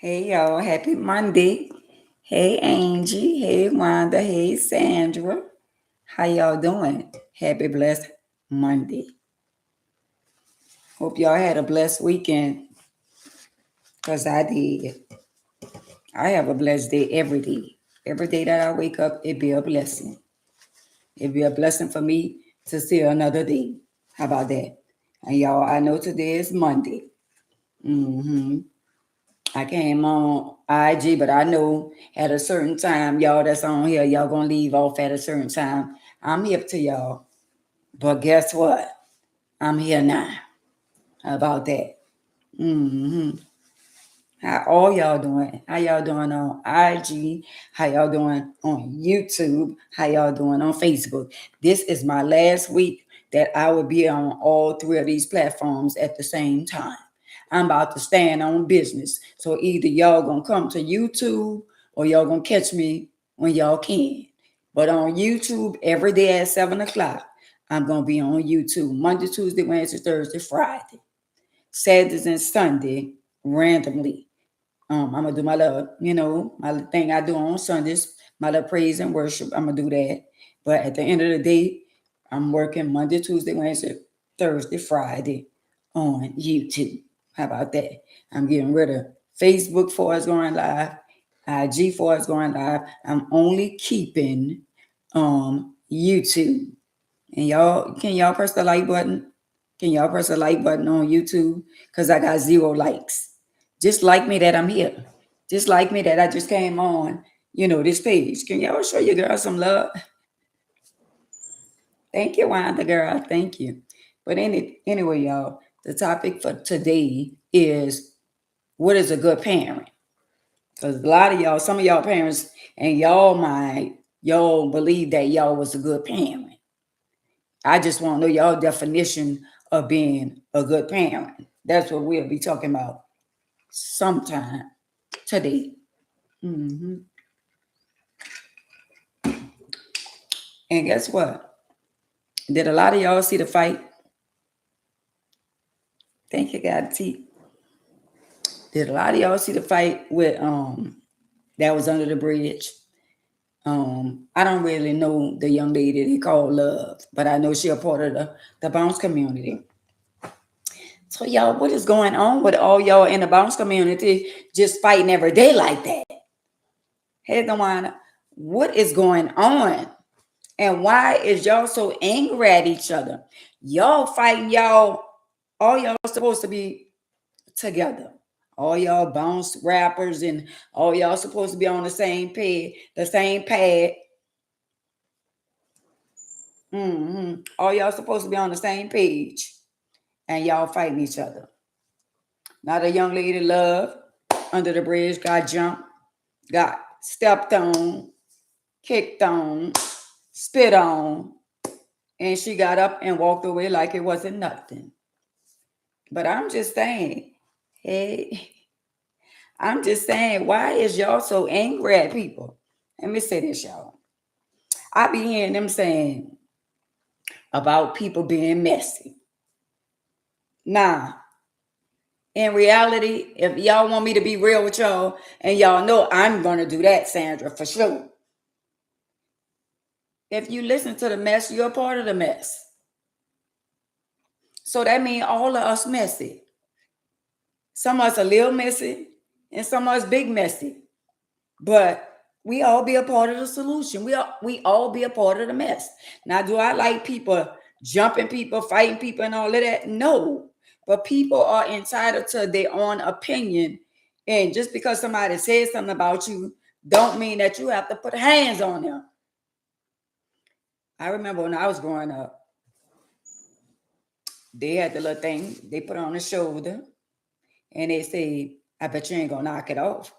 Hey y'all, happy Monday. Hey Angie, hey Wanda, hey Sandra. How y'all doing? Happy blessed Monday. Hope y'all had a blessed weekend because I did. I have a blessed day every day. Every day that I wake up, it be a blessing. It be a blessing for me to see another day. How about that? And y'all, I know today is Monday. hmm I came on IG, but I know at a certain time, y'all that's on here, y'all gonna leave off at a certain time. I'm hip to y'all. But guess what? I'm here now. How about that? hmm How all y'all doing? How y'all doing on IG? How y'all doing on YouTube? How y'all doing on Facebook? This is my last week that I will be on all three of these platforms at the same time. I'm about to stand on business. So either y'all gonna come to YouTube or y'all gonna catch me when y'all can. But on YouTube every day at 7 o'clock, I'm gonna be on YouTube Monday, Tuesday, Wednesday, Thursday, Friday, Saturdays and Sunday randomly. I'm gonna do my little, my little thing I do on Sundays, my little praise and worship. I'm gonna do that. But at the end of the day, I'm working Monday, Tuesday, Wednesday, Thursday, Friday on YouTube. How about that? I'm getting rid of Facebook for us going live, IG for us going live. I'm only keeping YouTube. And y'all, can y'all press the like button? Can y'all press the like button on YouTube? Because I got 0 likes. Just like me that I'm here. Just like me that I just came on, this page. Can y'all show your girl some love? Thank you, Wanda girl. Thank you. But anyway, y'all, the topic for today is what is a good parent? Because a lot of y'all, some of y'all parents, and y'all believe that y'all was a good parent. I just want to know y'all definition of being a good parent. That's what we'll be talking about sometime today. hmm And guess what? Did a lot of y'all see the fight? Thank you, God. T. Did a lot of y'all see the fight with that was under the bridge? I don't really know the young lady they call Love, but I know she a part of the bounce community. So y'all, what is going on with all y'all in the bounce community just fighting every day like that? Hey, Dawana, what is going on? And why is y'all so angry at each other? Y'all fighting all y'all supposed to be together. All y'all bounce rappers and all y'all supposed to be on the same pad, the same pad. All y'all supposed to be on the same page. And y'all fighting each other. Now the young lady Love under the bridge got jumped, got stepped on, kicked on, spit on, and she got up and walked away like it wasn't nothing. But I'm just saying, hey, I'm just saying, why is y'all so angry at people? Let me say this, y'all. I be hearing them saying about people being messy. Nah, in reality, if y'all want me to be real with y'all, and y'all know I'm gonna do that, Sandra, for sure. If you listen to the mess, you're a part of the mess. So that means all of us messy. Some of us a little messy, and some of us big messy. But we all be a part of the solution. We all be a part of the mess. Now, do I like people jumping people, fighting people, and all of that? No. But people are entitled to their own opinion. And just because somebody says something about you, don't mean that you have to put hands on them. I remember when I was growing up, they had the little thing they put on the shoulder and they say, I bet you ain't gonna knock it off.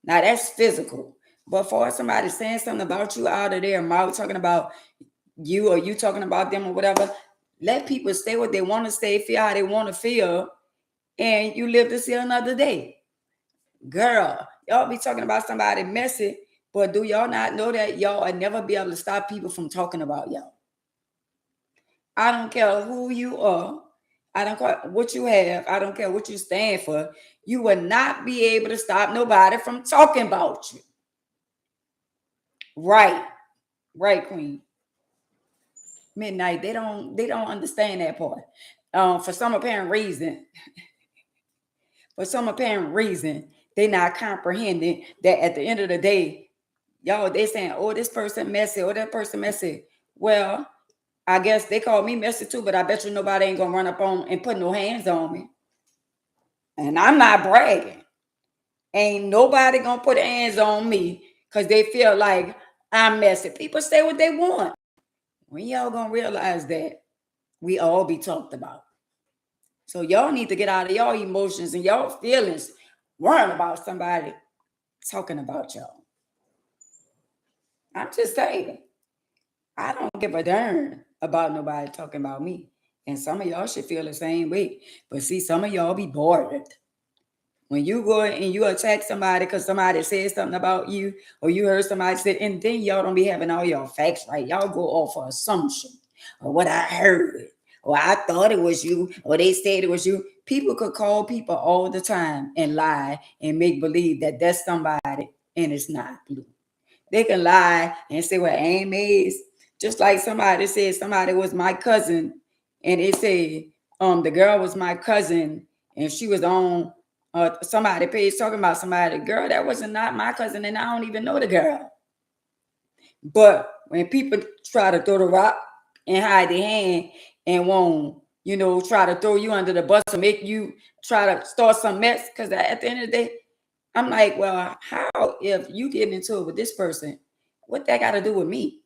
Now that's physical. But for somebody saying something about you out of their mouth, talking about you or you talking about them or whatever, let people say what they want to say, feel how they want to feel, and you live to see another day. Girl, y'all be talking about somebody messy, but do y'all not know that y'all will never be able to stop people from talking about y'all? I don't care who you are. I don't care what you have. I don't care what you stand for. You will not be able to stop nobody from talking about you. Right. Right, Queen. Midnight. They don't understand that part. For some apparent reason, they're not comprehending that at the end of the day, y'all, they saying, oh, this person messy, or that person messy. Well, I guess they call me messy too, but I bet you nobody ain't gonna run up on and put no hands on me. And I'm not bragging. Ain't nobody gonna put hands on me because they feel like I'm messy. People say what they want. When y'all gonna realize that we all be talked about? So y'all need to get out of y'all emotions and y'all feelings worrying about somebody talking about y'all. I'm just saying, I don't give a darn about nobody talking about me. And some of y'all should feel the same way. But see, some of y'all be bored. When you go and you attack somebody because somebody said something about you, or you heard somebody say, and then y'all don't be having all your facts right. Y'all go off for assumption or what I heard, or I thought it was you, or they said it was you. People could call people all the time and lie and make believe that that's somebody, and it's not blue. They can lie and say, well, Aim is just like somebody said somebody was my cousin, and it said the girl was my cousin, and she was on somebody page talking about somebody. Girl, that wasn't not my cousin, and I don't even know the girl. But when people try to throw the rock and hide their hand and won't, try to throw you under the bus or make you try to start some mess, because at the end of the day, I'm like, well, how if you get into it with this person, what that got to do with me?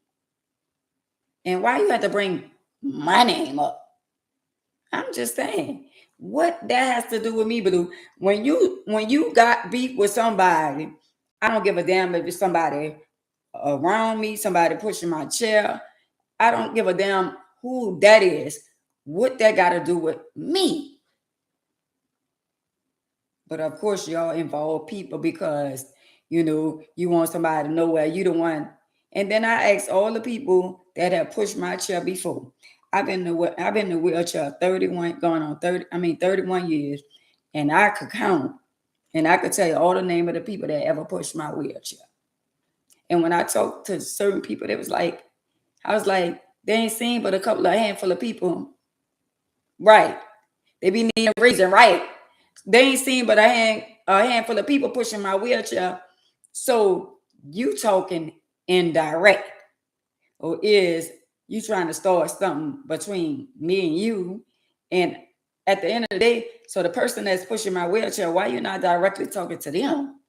And why you have to bring my name up? I'm just saying, what that has to do with me, Badu? When you got beef with somebody, I don't give a damn if it's somebody around me, somebody pushing my chair. I don't give a damn who that is. What that got to do with me? But of course, y'all involve people because you want somebody to know where you the one. And then I asked all the people that have pushed my chair before. I've been in the wheelchair 31, going on 31 years, and I could count, and I could tell you all the name of the people that ever pushed my wheelchair. And when I talked to certain people, I was like, they ain't seen but a handful of people, right? They be needing a reason, right? They ain't seen but a handful of people pushing my wheelchair. So you talking indirect, or is you trying to start something between me and you? And at the end of the day, so the person that's pushing my wheelchair, why you not directly talking to them?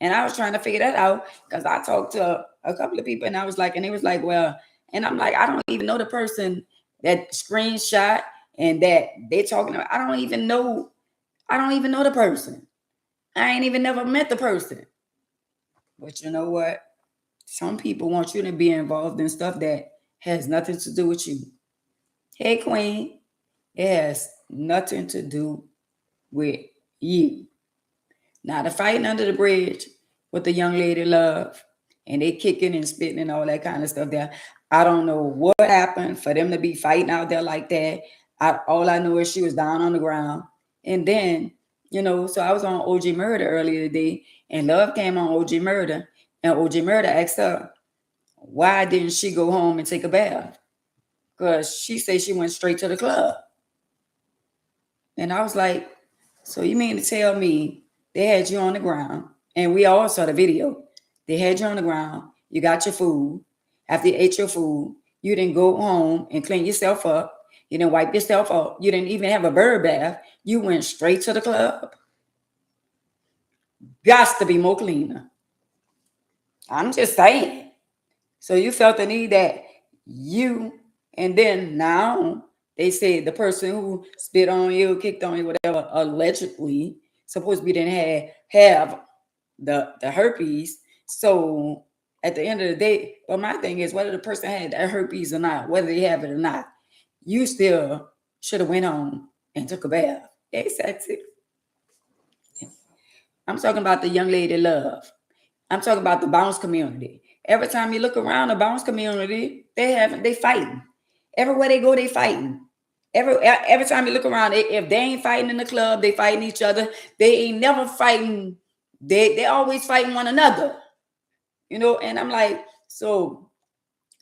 And I was trying to figure that out because I talked to a couple of people, and they was like, well, and I'm like, I don't even know the person that screenshot and that they talking about. I don't even know the person. I ain't even never met the person. But you know what? Some people want you to be involved in stuff that has nothing to do with you. Hey, Queen, it has nothing to do with you. Now, the fighting under the bridge with the young lady Love, and they kicking and spitting and all that kind of stuff there. I don't know what happened for them to be fighting out there like that. All I know is she was down on the ground. And then, so I was on OG Murder earlier today, and Love came on OG Murder, and OG Murder asked her, why didn't she go home and take a bath? Because she said she went straight to the club. And I was like, so you mean to tell me they had you on the ground, and we all saw the video. They had you on the ground. You got your food. After you ate your food, you didn't go home and clean yourself up. You didn't wipe yourself up. You didn't even have a bird bath. You went straight to the club. Got to be more cleaner. I'm just saying. So you felt the need that and then now they say the person who spit on you, kicked on you, whatever, allegedly supposed to be didn't have the herpes. So at the end of the day, but my thing is, whether the person had that herpes or not, whether they have it or not, you still should have went home and took a bath. Exactly. I'm talking about the young lady Love. I'm talking about the bounce community. Every time you look around the bounce community, they fighting. Everywhere they go, they fighting. Every time you look around, if they ain't fighting in the club, they fighting each other. They ain't never fighting. They always fighting one another. And I'm like, so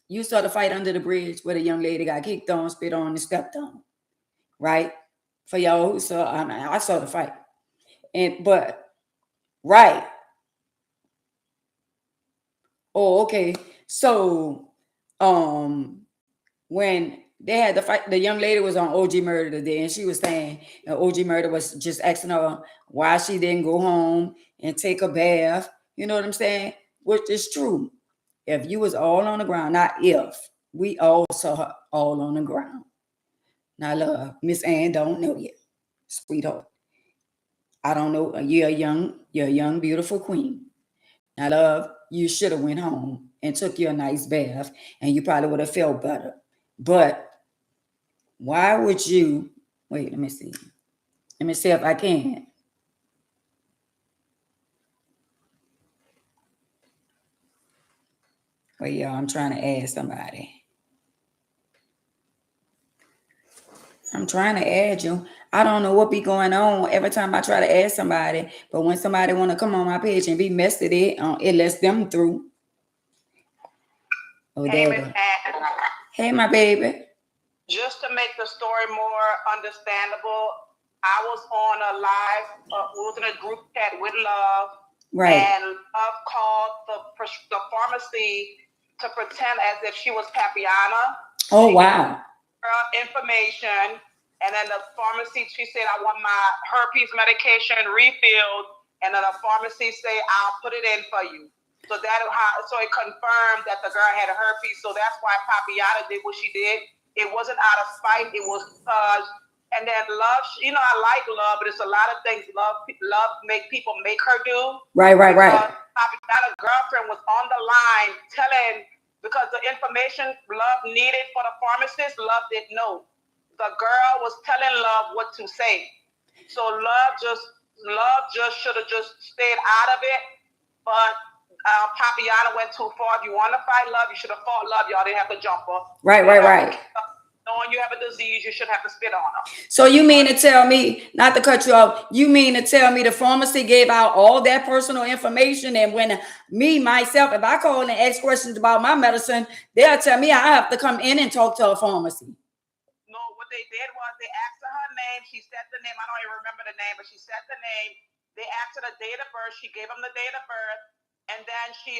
you saw the fight under the bridge where the young lady got kicked on, spit on, and stepped on, right? For y'all who saw, I saw the fight, but right. Oh, okay. So, when they had the fight, the young lady was on OG Murder today, and she was saying OG Murder was just asking her why she didn't go home and take a bath. You know what I'm saying? Which is true. If you was all on the ground, not if, we all saw her all on the ground. Now, love, Miss Ann don't know yet, sweetheart. I don't know. You're a young, beautiful queen. Now, love, you should have went home and took your nice bath, and you probably would have felt better. But why would you wait? Let me see. Let me see if I can. Wait, y'all, I'm trying to add somebody. I'm trying to add you. I don't know what be going on every time I try to add somebody, but when somebody want to come on my page and be messed with it lets them through. Oh, hey, there you go. Hey, my baby. Just to make the story more understandable, I was on a live, we was in a group chat with Love. Right. And Love called the pharmacy to pretend as if she was Papiana. Oh, wow. Information. And then the pharmacy, she said, I want my herpes medication refilled. And then the pharmacy say, I'll put it in for you. So it confirmed that the girl had herpes. So that's why Papiana did what she did. It wasn't out of spite. It was because, and then Love, I like Love, but it's a lot of things Love make people make her do. Right. Papiana's girlfriend was on the line telling, because the information Love needed for the pharmacist, Love didn't know. The girl was telling Love what to say. So Love just should have just stayed out of it. But Papiana went too far. If you want to fight Love, you should have fought Love. Y'all didn't have to jump her. Right. Knowing you have a disease, you shouldn't have to spit on her. So you mean to tell me, not to cut you off, you mean to tell me the pharmacy gave out all that personal information, and when myself, if I call and ask questions about my medicine, they'll tell me I have to come in and talk to a pharmacy? No, what they did was they asked her name. She said the name. I don't even remember the name, but she said the name. They asked her the date of birth. She gave them the date of birth. And then she,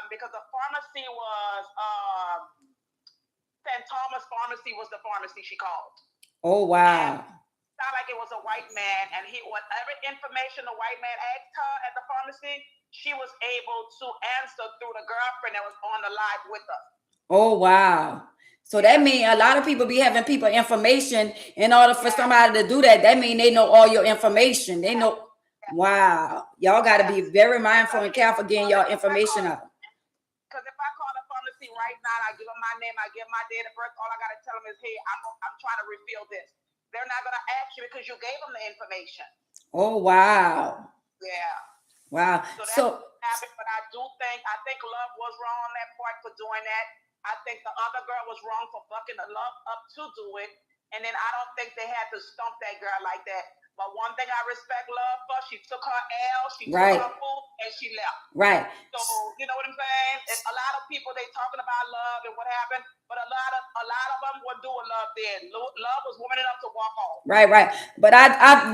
because the pharmacy was, St. Thomas Pharmacy was the pharmacy she called. Oh, wow. It sounded like it was a white man. And whatever information the white man asked her at the pharmacy, she was able to answer through the girlfriend that was on the live with us. Oh, wow. So that means a lot of people be having people information in order for somebody to do that. That means they know all your information. They know. Wow. Y'all got to be very mindful and careful getting your information out. Because if I call the pharmacy right now, I give them my name, I give my date of birth, all I got to tell them is, hey, I'm trying to refill this. They're not going to ask you because you gave them the information. Oh, wow. Yeah. Wow. So happened, but I think Love was wrong on that part for doing that. I think the other girl was wrong for fucking Love up to do it. And then I don't think they had to stump that girl like that. But one thing I respect Love for, she took her L, she took her food, and she left. Right. So, you know what I'm saying? And a lot of people, they talking about Love and what happened, but a lot of them would do what Love did. Love was woman enough to walk off. Right. But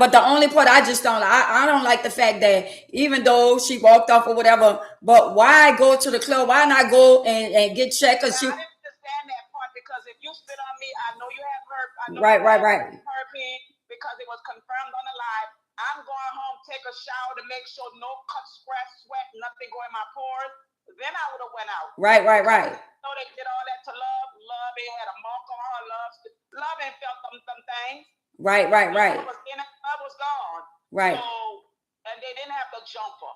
but the only part I just don't, I don't like the fact that even though she walked off or whatever, but why go to the club? Why not go and get checked? Because I didn't understand that part, because if you spit on me, I know you have herpes. I know right. herpes, because it was confirmed on the live. I'm going home, take a shower to make sure no cut, scratch, sweat, nothing go in my pores. Then I would have went out. Right. So they did all that to Love. Love, it had a mark on her. Love ain't felt them things. Right. Love was gone. Right. So, and they didn't have the jumper.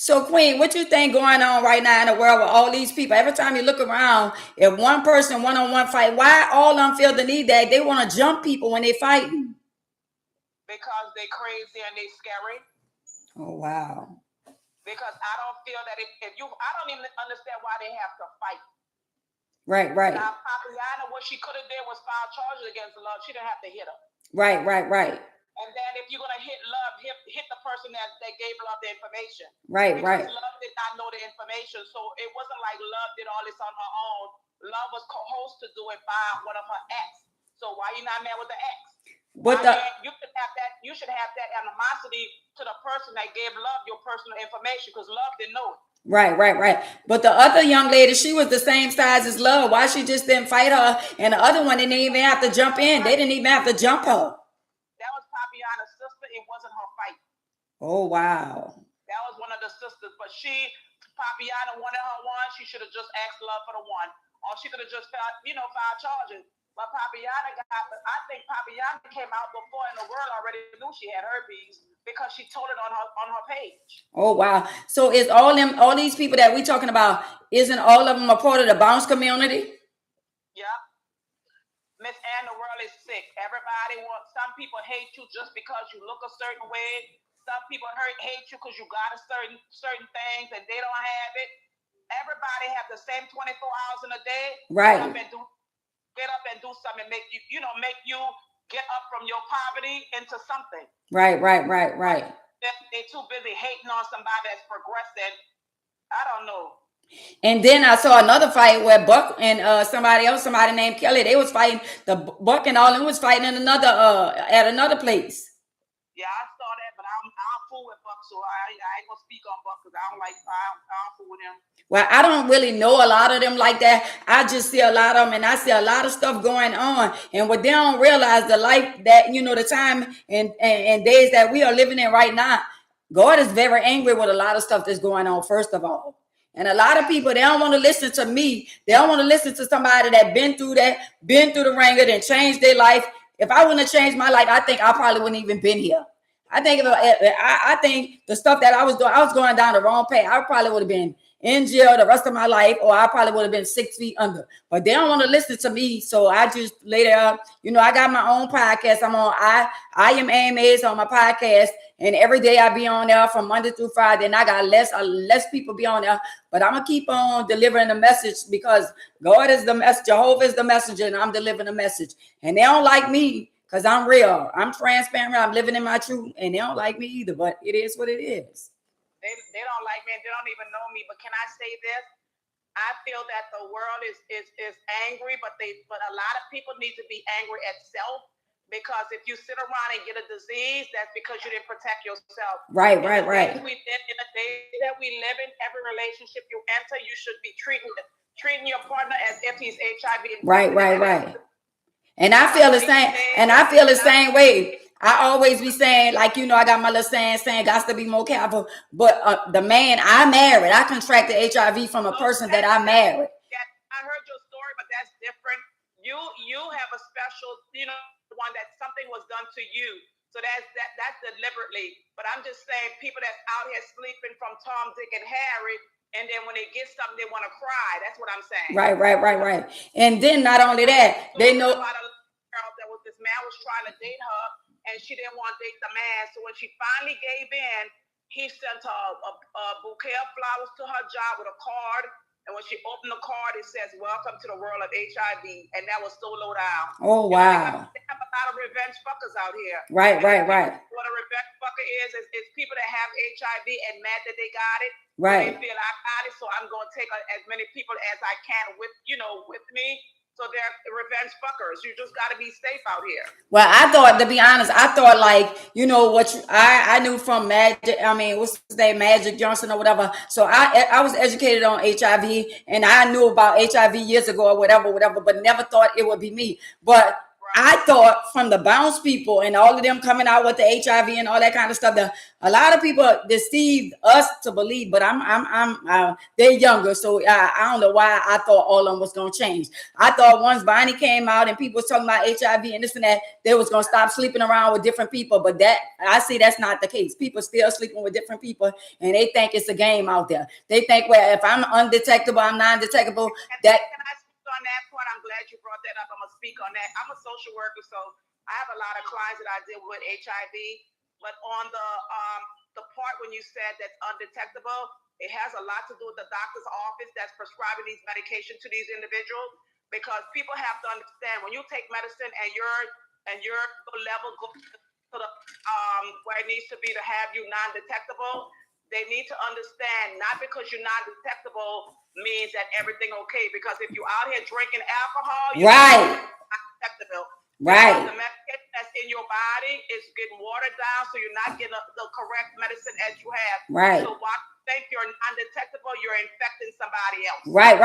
So Queen, what you think going on right now in the world with all these people? Every time you look around, if one person one-on-one fight, why all of them feel the need that they want to jump people when they fighting? Because they crazy and they scary. Oh, wow. Because I don't feel that if you, I don't even understand why they have to fight. Right, right. Now, Papiana, what she could have did was file charges against Love. She didn't have to hit her. Right, right, right. And then if you're gonna hit Love, hit the person that gave Love the information. Right, because right. Love did not know the information, so it wasn't like Love did all this on her own. Love was coerced to do it by one of her ex. So why you not mad with the ex? But You should have that. You should have that animosity to the person that gave Love your personal information because Love didn't know it. right, right, right. But the other young lady, she was the same size as Love. Why she just didn't fight her? And the other one didn't even have to jump in. They didn't even have to jump her. That was Papiana's sister. It wasn't her fight. Oh, wow. That was one of the sisters. But Papiana wanted her one. She should have just asked Love for the one. Or she could have just filed charges. But I think Papiana came out before and the world already knew she had herpes because she told it on her page. Oh, wow. So is all these people that we talking about, isn't all of them a part of the bounce community? Yeah. Miss Ann, the world is sick. Some people hate you just because you look a certain way. Some people hate you because you got a certain things and they don't have it. Everybody have the same 24 hours in a day. Right. Get up and do something, make you get up from your poverty into something. Right. They're too busy hating on somebody that's progressing. I don't know. And then I saw another fight where Buck and somebody named Kelly, they was fighting. The Buck and all them was fighting in at another place. Yeah, I saw that, but I don't fool with Buck, so I ain't gonna speak on Buck because I don't fool with him. Well, I don't really know a lot of them like that. I just see a lot of them, and I see a lot of stuff going on. And what they don't realize, the life that, the time and days that we are living in right now, God is very angry with a lot of stuff that's going on, first of all. And a lot of people, they don't want to listen to me. They don't want to listen to somebody that been through the ringer, and changed their life. If I wouldn't have changed my life, I think I probably wouldn't even been here. I think I think the stuff that I was doing, I was going down the wrong path. I probably would have been in jail the rest of my life, or I probably would have been 6 feet under. But they don't want to listen to me, so I just lay there. I got my own podcast. I'm on I am AMAs on my podcast, and every day I be on there from Monday through Friday, and I got less people be on there. But I'm gonna keep on delivering the message because God is the message, Jehovah is the messenger, and I'm delivering the message. And they don't like me because I'm real, I'm transparent, I'm living in my truth, and they don't like me either. But it is what it is. They don't like me and they don't even know me. But can I say this? I feel that the world is angry, but a lot of people need to be angry at self, because if you sit around and get a disease, that's because you didn't protect yourself. Right. In the days that we live in, every relationship you enter, you should be treating your partner as if he's HIV. Right. And I feel the same. And I feel the same way. I always be saying, like, I got my little saying, got to be more careful. But the man I married, I contracted HIV from a person that I married. I heard your story, but that's different. You have a special, one that something was done to you. So that's deliberately. But I'm just saying, people that's out here sleeping from Tom, Dick, and Harry, and then when they get something, they want to cry. That's what I'm saying. Right. And then not only that, they know. This man was trying to date her, and she didn't want to date the man. So when she finally gave in, he sent her a bouquet of flowers to her job with a card. And when she opened the card, it says, "Welcome to the world of HIV." And that was so low down. Oh, wow. They have a lot of revenge fuckers out here. Right. What a revenge fucker is people that have HIV and mad that they got it. Right. They feel I got it, so I'm going to take as many people as I can with me. So they're revenge fuckers. You just got to be safe out here. Well, to be honest, I thought I knew from Magic. I mean, what's his name, Magic Johnson or whatever. So I was educated on HIV, and I knew about HIV years ago or whatever, but never thought it would be me. But I thought from the bounce people and all of them coming out with the HIV and all that kind of stuff, that a lot of people deceived us to believe. But they're younger, so I don't know why I thought all of them was gonna change. I thought once Bonnie came out and people was talking about HIV and this and that, they was gonna stop sleeping around with different people. But I see that's not the case. People still sleeping with different people, and they think it's a game out there. They think, well, if I'm undetectable, I'm non-detectable. On that point, I'm glad you brought that up. I'm gonna speak on that. I'm a social worker, so I have a lot of clients that I deal with HIV. But on the the part when you said that's undetectable, it has a lot to do with the doctor's office that's prescribing these medications to these individuals, because people have to understand when you take medicine and your level goes to the where it needs to be to have you non-detectable, they need to understand not because you're non-detectable means that everything okay. Because if you're out here drinking alcohol, you're not detectable. Right. The medication that's in your body is getting watered down, so you're not getting the correct medicine as you have. Right. So why you think you're non-detectable? You're infecting somebody else. Right.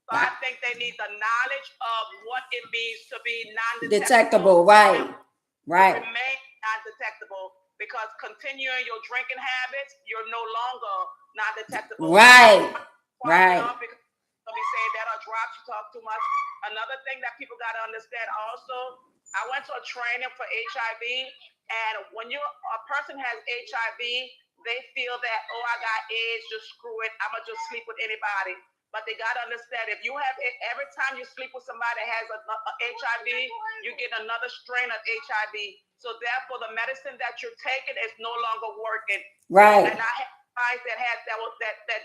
So I think they need the knowledge of what it means to be non-detectable. Right. Remain non-detectable, because continuing your drinking habits, you're no longer non-detectable. Right. Because be saying that or drops, you talk too much. Another thing that people got to understand also, I went to a training for HIV, and when a person has HIV, they feel that, oh, I got AIDS, just screw it, I'm gonna just sleep with anybody. But they got to understand, if you have it, every time you sleep with somebody that has a HIV, you get another strain of HIV. So therefore, the medicine that you're taking is no longer working. Right. And I had guys that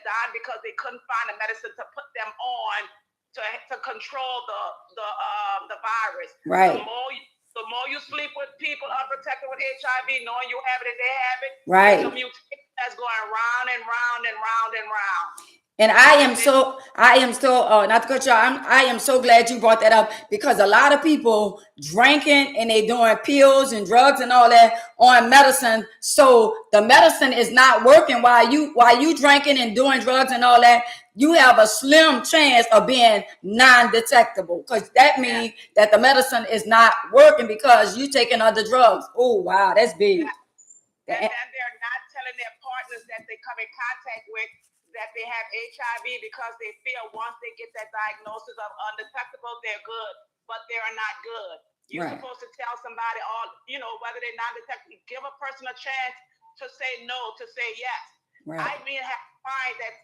died because they couldn't find a medicine to put them on to control the virus. Right. The more you sleep with people unprotected with HIV, knowing you have it and they have it, right, it's a mutation that's going round and round and round and round. And I am so not to cut you off, I am so glad you brought that up, because a lot of people drinking and they doing pills and drugs and all that on medicine. So the medicine is not working while you drinking and doing drugs and all that. You have a slim chance of being non-detectable, because that means that the medicine is not working because you taking other drugs. Oh wow, that's big. And they're not telling their partners that they come in contact with that they have HIV, because they feel once they get that diagnosis of undetectable, they're good, but they're not good. You're supposed to tell somebody whether they're not detectable, give a person a chance to say no, to say yes. Right. I mean, have to find that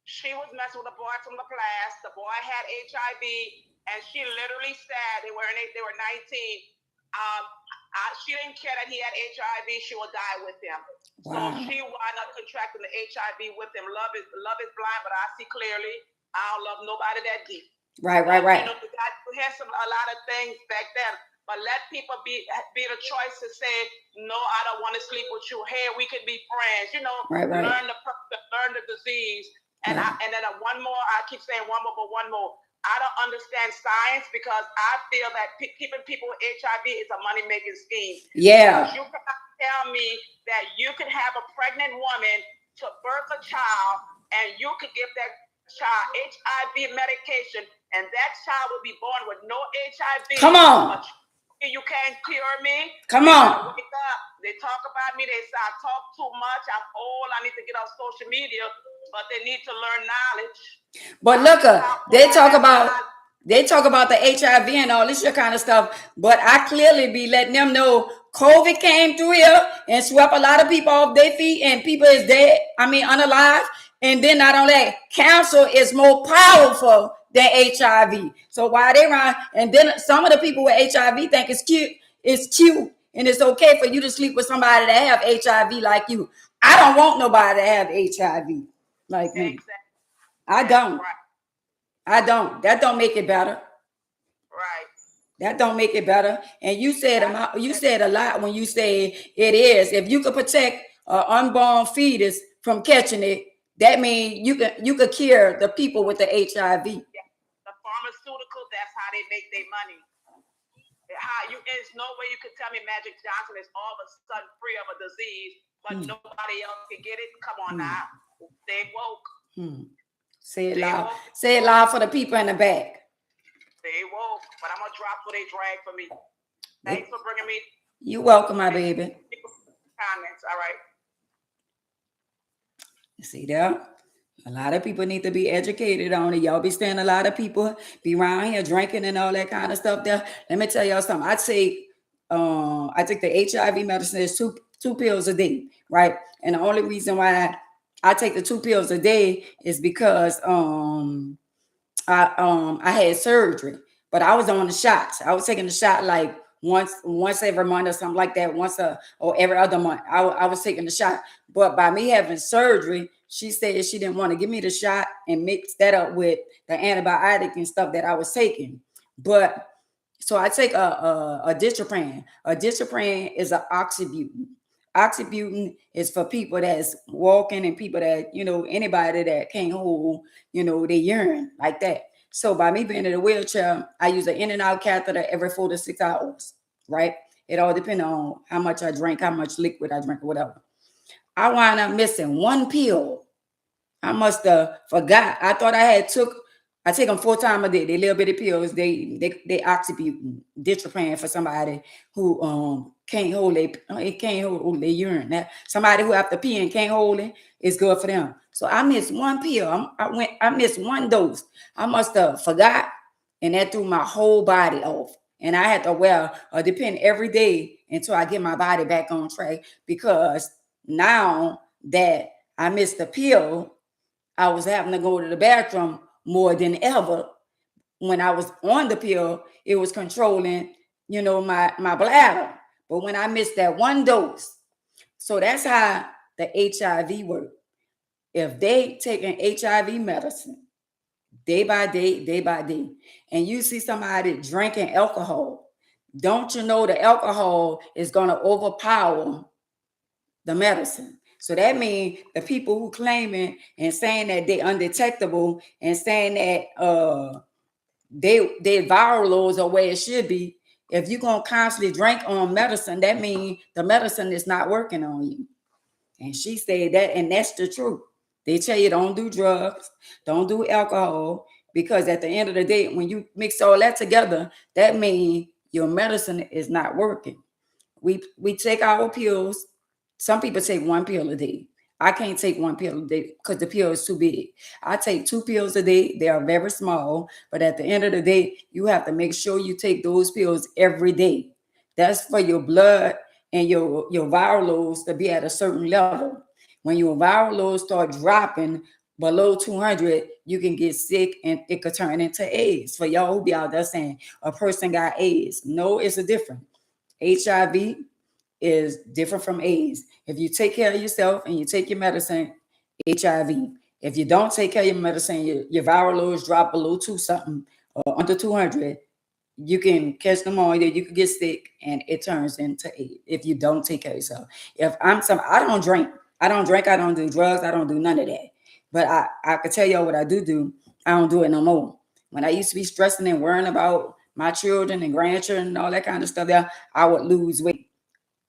she was messing with a boy from La Place. The boy had HIV, and she literally said they were 19. She didn't care that he had HIV. She would die with him. Wow. So she wound up contracting the HIV with him. Love is blind, but I see clearly. I don't love nobody that deep. Right. We had a lot of things back then, but let people be the choice to say, no, I don't want to sleep with you. Hey, we could be friends. Learn the disease. And then one more. I keep saying one more, but one more. I don't understand science, because I feel that keeping people with HIV is a money-making scheme. Yeah. Because you cannot tell me that you can have a pregnant woman to birth a child, and you could give that child HIV medication, and that child will be born with no HIV. Come on. You can't cure me. Come on. Wake up. They talk about me. They say I talk too much. I'm old. I need to get off social media. But they need to learn knowledge. But look, they talk about the HIV and all this kind of stuff. But I clearly be letting them know COVID came through here and swept a lot of people off their feet, and people is dead. Unalive. And then not only that, cancer is more powerful than HIV. So why they run? And then some of the people with HIV think it's cute, and it's okay for you to sleep with somebody that have HIV like you. I don't want nobody to have HIV like me. Exactly. I don't. Right. I don't. That don't make it better. Right. That don't make it better. And you said a lot when you say it is. If you could protect an unborn fetus from catching it, that means you could cure the people with the HIV. Yeah. The pharmaceuticals, that's how they make their money. There's no way you could tell me Magic Johnson is all of a sudden free of a disease, but nobody else can get it. Come on now. They woke. Say it loud. Say it loud for the people in the back. They woke, but I'm gonna drop what they drag for me. Thanks for bringing me. You're welcome, my baby. Comments. All right. You see that? A lot of people need to be educated on it. Y'all be seeing a lot of people be around here drinking and all that kind of stuff there. Let me tell y'all something. I'd say I take the HIV medicine is two pills a day, right? And the only reason why I take the 2 pills a day is because I had surgery, but I was on the shots. I was taking the shot like once every month or something like that, or every other month. I was taking the shot. But by me having surgery, she said she didn't want to give me the shot and mix that up with the antibiotic and stuff that I was taking. But so I take a Distrapran. A Distrapran is an oxybutynin. Oxybutynin is for people that's walking and people that, anybody that can't hold, their urine like that. So by me being in a wheelchair, I use an in and out catheter every 4 to 6 hours, right? It all depends on how much I drink, how much liquid I drink, or whatever. I wind up missing one pill. I must have forgot. I thought I take them 4 times a day. They little bitty pills. They oxybutynin, Distrapran for somebody who can't hold their urine. That somebody who have to pee and can't hold it, it's good for them. So I missed one pill. I missed one dose. I must have forgot, and that threw my whole body off. And I had to wear a depend every day until I get my body back on track, because now that I missed the pill, I was having to go to the bathroom more than ever. When I was on the pill, it was controlling, my bladder. But when I missed that one dose, so that's how the HIV works. If they take an HIV medicine day by day, and you see somebody drinking alcohol, don't you know the alcohol is going to overpower the medicine? So that means the people who claiming and saying that they undetectable and saying that they viral loads are where it should be, if you're going to constantly drink on medicine, that means the medicine is not working on you. And she said that, and that's the truth. They tell you don't do drugs, don't do alcohol, because at the end of the day, when you mix all that together, that means your medicine is not working. We take our pills. Some people take 1 pill a day. I can't take 1 pill a day because the pill is too big. I take 2 pills a day. They are very small, but at the end of the day, you have to make sure you take those pills every day. That's for your blood and your viral loads to be at a certain level. When your viral loads start dropping below 200, you can get sick and it could turn into AIDS. For y'all who be out there saying a person got AIDS, no, it's a different. HIV is different from AIDS. If you take care of yourself and you take your medicine, HIV. If you don't take care of your medicine, your viral loads drop below 2 something or under 200, you can catch pneumonia, you can get sick, and it turns into AIDS if you don't take care of yourself. I don't drink, I don't do drugs, I don't do none of that. But I could tell y'all what I do. I don't do it no more. When I used to be stressing and worrying about my children and grandchildren and all that kind of stuff there, I would lose weight.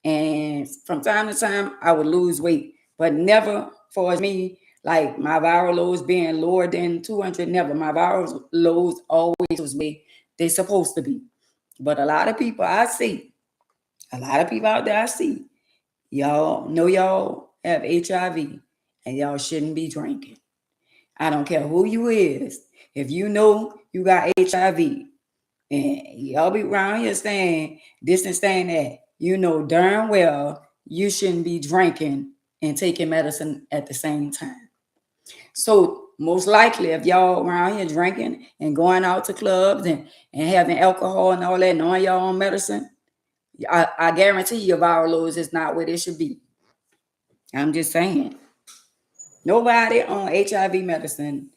And from time to time, I would lose weight, but never for me, like my viral loads being lower than 200, never. My viral loads always was where they're supposed to be. But a lot of people out there I see, y'all know y'all have HIV and y'all shouldn't be drinking. I don't care who you is. If you know you got HIV and y'all be around here saying this and saying that, you know darn well you shouldn't be drinking and taking medicine at the same time. So most likely, if y'all around here drinking and going out to clubs and having alcohol and all that, knowing y'all on medicine, I guarantee your viral loads is not where they should be. I'm just saying. Nobody on HIV medicine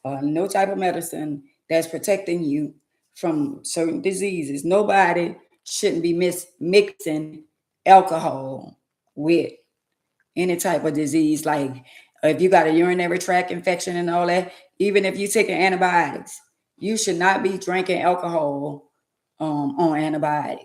or no type of medicine that's protecting you from certain diseases. Nobody shouldn't be mixing alcohol with any type of disease. Like if you got a urinary tract infection and all that, even if you're taking antibiotics, you should not be drinking alcohol on antibiotic.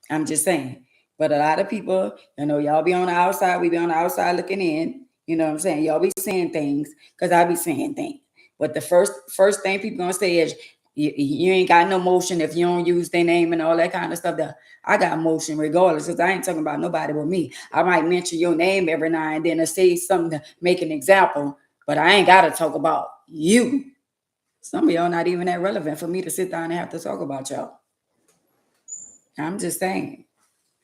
I'm just saying. But a lot of people, y'all be on the outside, we be on the outside looking in. You know what I'm saying? Y'all be saying things because I be saying things. But the first thing people gonna say is you ain't got no motion if you don't use their name and all that kind of stuff. I got motion regardless, because I ain't talking about nobody but me. I might mention your name every now and then or say something to make an example, but I ain't gotta talk about you. Some of y'all not even that relevant for me to sit down and have to talk about y'all. I'm just saying.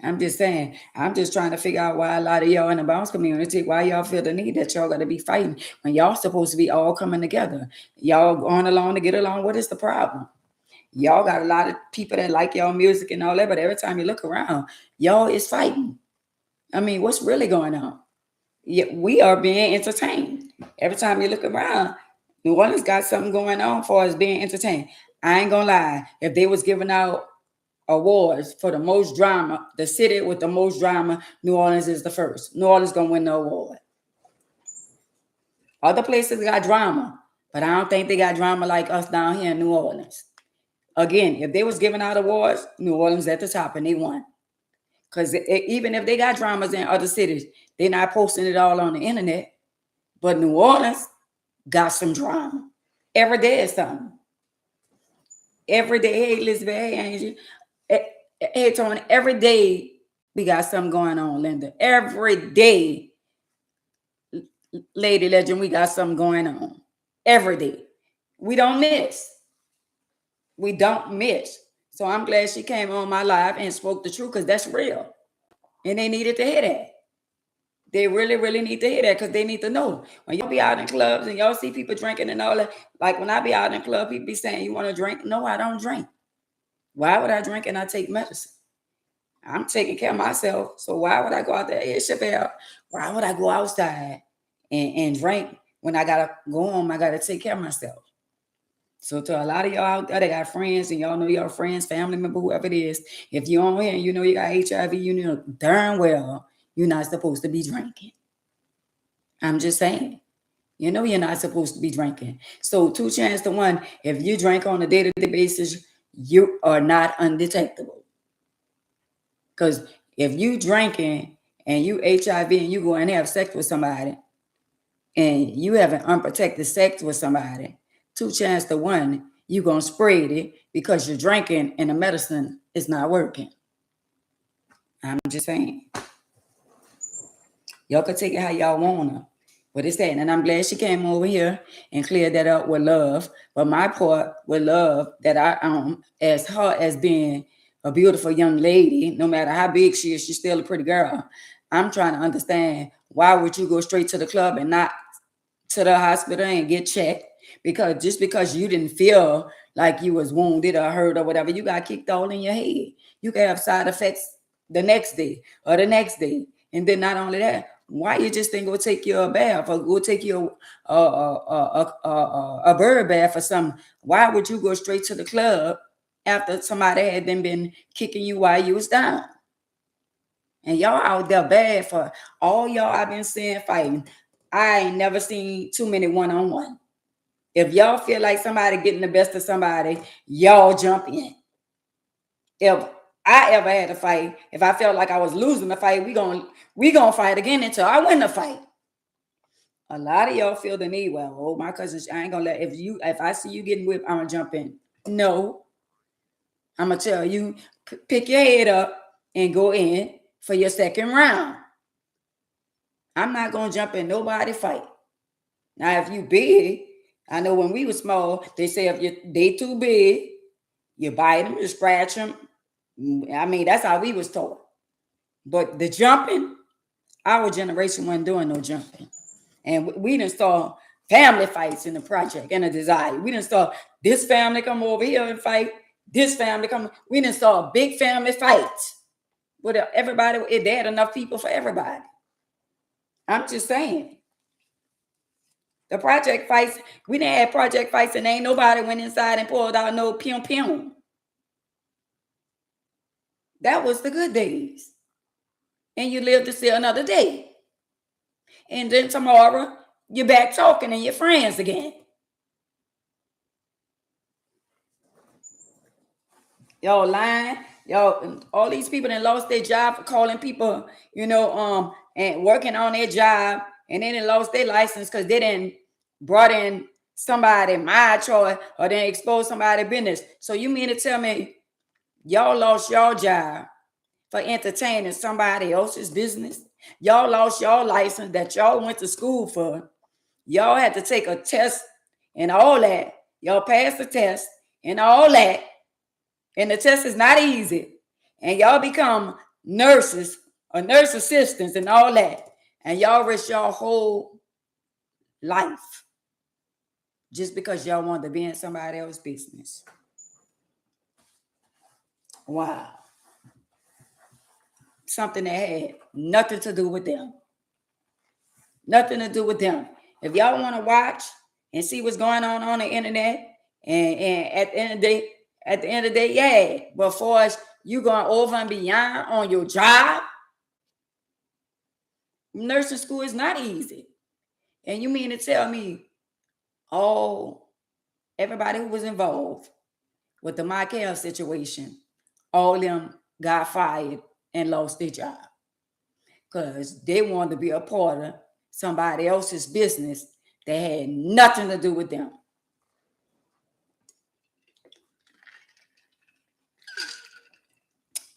I'm just trying to figure out why a lot of y'all in the bounce community, why y'all feel the need that y'all got to be fighting when y'all supposed to be all coming together. Y'all going along to get along. What is the problem? Y'all got a lot of people that like y'all music and all that, but every time you look around, y'all is fighting. I mean, what's really going on? Yeah, we are being entertained. Every time you look around, New Orleans got something going on for us being entertained. I ain't gonna lie. If they was giving out awards for the most drama, the city with the most drama, New Orleans is the first. New Orleans gonna win the award. Other places got drama, but I don't think they got drama like us down here in New Orleans. Again, if they was giving out awards, New Orleans at the top and they won. Because even if they got dramas in other cities, they're not posting it all on the internet. But New Orleans got some drama. Every day is something. Every day, hey Elizabeth, hey Angie, hey Tony, every day we got something going on, Linda. Every day, Lady Legend, we got something going on. Every day. We don't miss. We don't miss. So I'm glad she came on my live and spoke the truth because that's real. And they needed to hear that. They really, really need to hear that because they need to know. When y'all be out in clubs and y'all see people drinking and all that, like when I be out in club, people be saying, you want to drink? No, I don't drink. Why would I drink and I take medicine? I'm taking care of myself. So why would I go out there? Hey, Chappelle, why would I go outside and drink when I got to go home? I got to take care of myself. So to a lot of y'all out there that got friends and y'all know your friends, family member, whoever it is, if you're on here and you know you got HIV, you know darn well you're not supposed to be drinking. I'm just saying. You know you're not supposed to be drinking. So 2 chances to 1, if you drink on a day-to-day basis, you are not undetectable. Because if you drinking and you HIV and you go and have sex with somebody and you have an unprotected sex with somebody, 2 chances to 1, you're going to spread it because you're drinking and the medicine is not working. I'm just saying. Y'all can take it how y'all want to. But it's that. And I'm glad she came over here and cleared that up with love. But my part with love that I as her as being a beautiful young lady, no matter how big she is, she's still a pretty girl. I'm trying to understand, why would you go straight to the club and not to the hospital and get checked? Because just because you didn't feel like you was wounded or hurt or whatever, you got kicked all in your head. You can have side effects the next day or the next day. And then not only that, why you just didn't go take you a bath or go take you a bird bath or something? Why would you go straight to the club after somebody had then been kicking you while you was down? And y'all out there bad for all y'all I've been seeing fighting. I ain't never seen too many one-on-one. If y'all feel like somebody getting the best of somebody, y'all jump in. If I ever had a fight, if I felt like I was losing the fight, we gonna fight again until I win the fight. A lot of y'all feel the need, well, oh, my cousins, I ain't gonna let, if I see you getting whipped, I'm gonna jump in. No, I'm gonna tell you, pick your head up and go in for your second round. I'm not gonna jump in nobody fight. Now, if you big, I know when we were small, they say if they too big, you bite them, you scratch them. I mean, that's how we was taught. But the jumping, our generation wasn't doing no jumping. And we didn't saw family fights in the project and a desire. We didn't saw this family come over here and fight, this family come. We didn't saw a big family fight. But everybody, they had enough people for everybody. I'm just saying. The project fights, we didn't have project fights and ain't nobody went inside and pulled out no pium. That was the good days. And you live to see another day. And then tomorrow, you're back talking and you're friends again. Y'all lying. Y'all, all these people that lost their job for calling people, and working on their job, and then they lost their license because they didn't brought in somebody, my choice, or they exposed somebody's business. So you mean to tell me y'all lost your job for entertaining somebody else's business? Y'all lost your license that y'all went to school for. Y'all had to take a test and all that. Y'all passed the test and all that. And the test is not easy. And y'all become nurses or nurse assistants and all that. And y'all risk your whole life just because y'all want to be in somebody else's business. Wow. Something that had nothing to do with them. Nothing to do with them. If y'all want to watch and see what's going on the internet, and at the end of the day, yeah. But for us, you going over and beyond on your job. Nursing school is not easy. And you mean to tell me, everybody who was involved with the Michael situation, all of them got fired and lost their job because they wanted to be a part of somebody else's business that had nothing to do with them.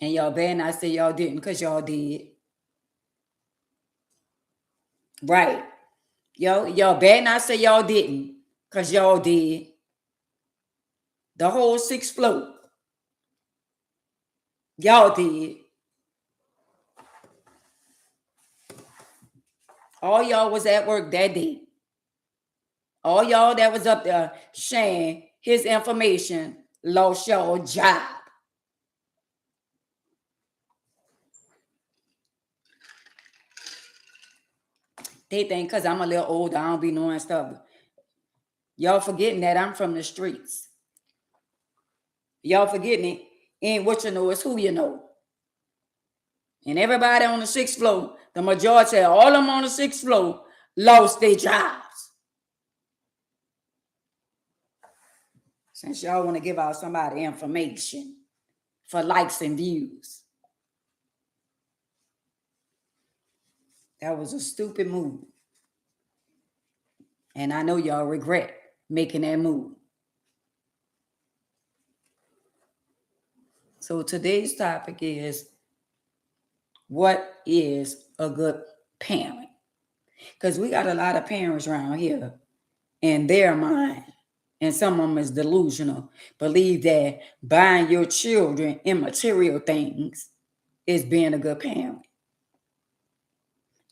And y'all better not say y'all didn't, because y'all did. Right. Y'all better not say y'all didn't, because y'all did. The whole 6th floor. Y'all did. All y'all was at work that day. All y'all that was up there sharing his information lost your job. They think because I'm a little older, I don't be knowing stuff. Y'all forgetting that I'm from the streets. Y'all forgetting it ain't what you know, it's who you know. And everybody on the 6th floor, the majority of all of them on the 6th floor lost their jobs. Since y'all want to give out somebody information for likes and views. That was a stupid move. And I know y'all regret making that move. So today's topic is, what is a good parent? Because we got a lot of parents around here in their mind, and some of them is delusional, believe that buying your children immaterial things is being a good parent.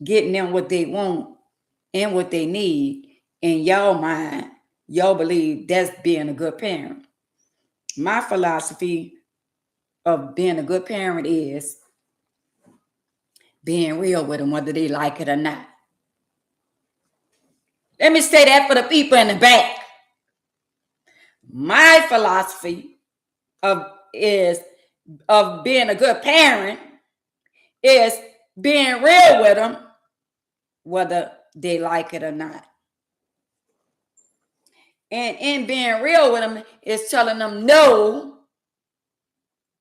Getting them what they want and what they need, in y'all mind, y'all believe that's being a good parent. My philosophy of being a good parent is being real with them, whether they like it or not. Let me say that for the people in the back. My philosophy of being a good parent is being real with them, whether they like it or not. And in being real with them is telling them no,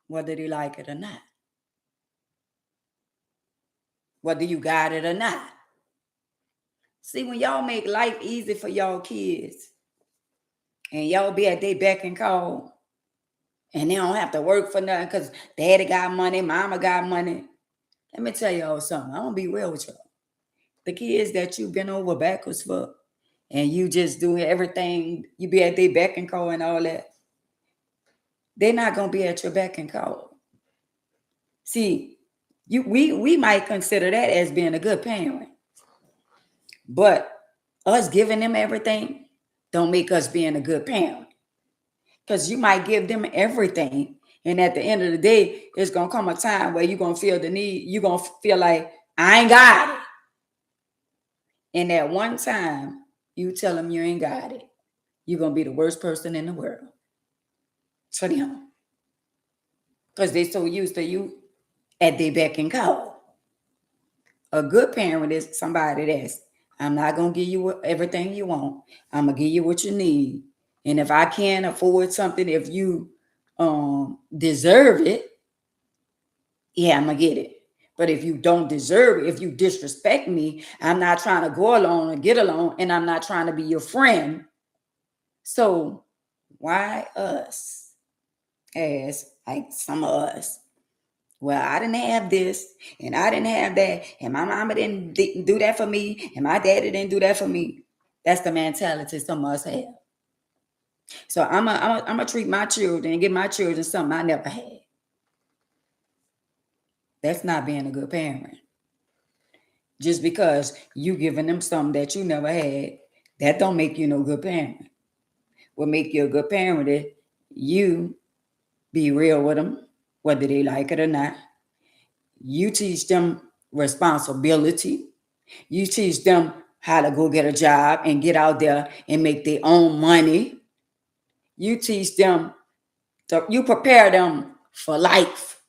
whether they like it or not. Whether you got it or not. See, when y'all make life easy for y'all kids, and y'all be at their beck and call, and they don't have to work for nothing because daddy got money, mama got money. Let me tell y'all something. I'm going to be real with y'all. The kids that you've been over backwards for, and you just do everything, you be at their beck and call and all that, they're not going to be at your beck and call. See, we might consider that as being a good parent. But us giving them everything don't make us being a good parent. Because you might give them everything, and at the end of the day, it's going to come a time where you're going to feel the need. You're going to feel like, I ain't got it. And at one time, you tell them you ain't got it, you're going to be the worst person in the world for them. Because they're so used to you at their beck and call. A good parent is somebody that's, I'm not going to give you everything you want. I'm going to give you what you need. And if I can't afford something, if you deserve it, yeah, I'm going to get it. But if you don't deserve it, if you disrespect me, I'm not trying to go along and get along, and I'm not trying to be your friend. So why us, as like some of us? Well, I didn't have this, and I didn't have that, and my mama didn't do that for me, and my daddy didn't do that for me. That's the mentality some of us have. So I'm a treat my children and give my children something I never had. That's not being a good parent. Just because you giving them something that you never had, that don't make you no good parent. What make you a good parent is you be real with them. whether they like it or not. You teach them responsibility. You teach them how to go get a job and get out there and make their own money. You teach them, you prepare them for life.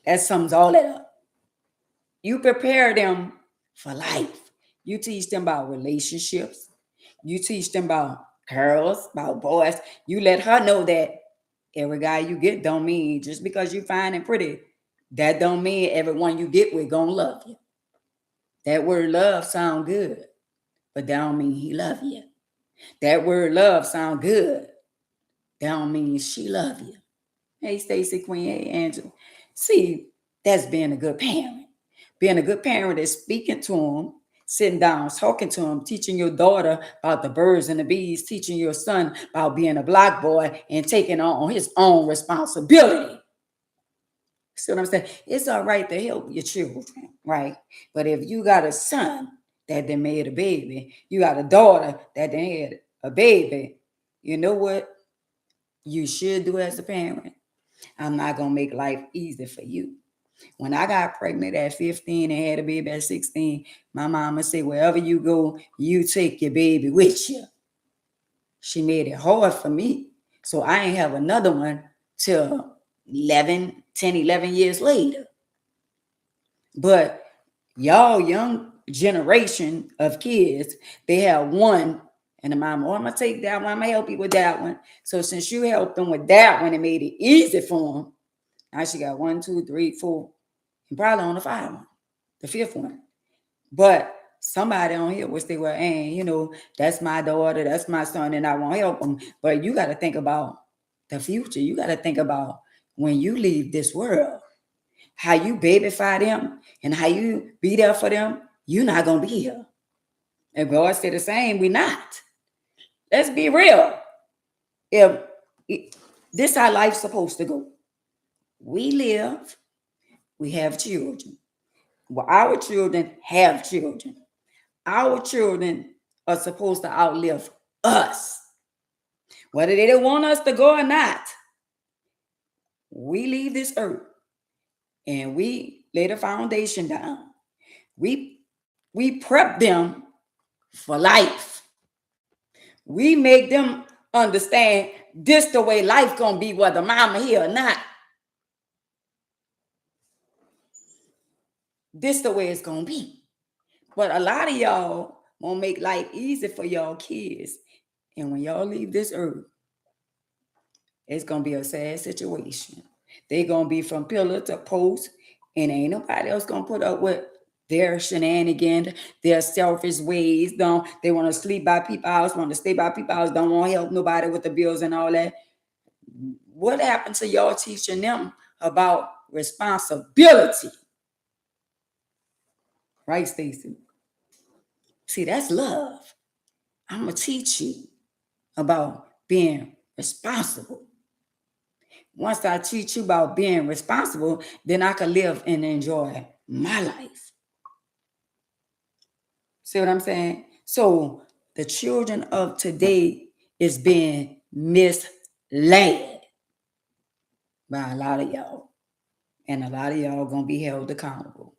That sums all that up. You prepare them for life. You teach them about relationships. You teach them about girls, about boys. You let her know that every guy you get don't mean just because you fine and pretty, that don't mean everyone you get with gonna love you. That word love sound good, but that don't mean he love you. That word love sound good. That don't mean she love you. Hey, Stacy Queen, hey, Angela. See, that's being a good parent. Being a good parent is speaking to them, sitting down, talking to them, teaching your daughter about the birds and the bees, teaching your son about being a black boy and taking on his own responsibility. See what I'm saying? It's all right to help your children, right? But if you got a son that they made a baby, you got a daughter that they had a baby, you know what you should do as a parent? I'm not going to make life easy for you. When I got pregnant at 15 and had a baby at 16, my mama said, wherever you go, you take your baby with you. She made it hard for me. So I ain't have another one till 11 years later. But y'all young generation of kids, they have one, and the mama, I'm going to take that one. I'm going to help you with that one. So since you helped them with that one, it made it easy for them. Now she got 1, 2, 3, 4, and probably on the 5 one, the 5th one. But somebody on here will say, well, and that's my daughter, that's my son, and I won't help them. But you got to think about the future. You got to think about when you leave this world, how you babyfy them and how you be there for them. You're not going to be here. If God said the same, we're not. Let's be real. If this is how life's supposed to go. We live, we have children. Well, our children have children. Our children are supposed to outlive us. Whether they don't want us to go or not, we leave this earth and we lay the foundation down. We prep them for life. We make them understand this the way life gonna be, whether mama here or not. This the way it's gonna be. But a lot of y'all won't make life easy for y'all kids. And when y'all leave this earth, it's gonna be a sad situation. They're gonna be from pillar to post, and ain't nobody else gonna put up with their shenanigans, their selfish ways. They want to sleep by people's house, want to stay by people's house, don't want to help nobody with the bills and all that. What happened to y'all teaching them about responsibility? Right, Stacy? See, that's love. I'm going to teach you about being responsible. Once I teach you about being responsible, then I can live and enjoy my life. See what I'm saying? So the children of today is being misled by a lot of y'all. And a lot of y'all going to be held accountable.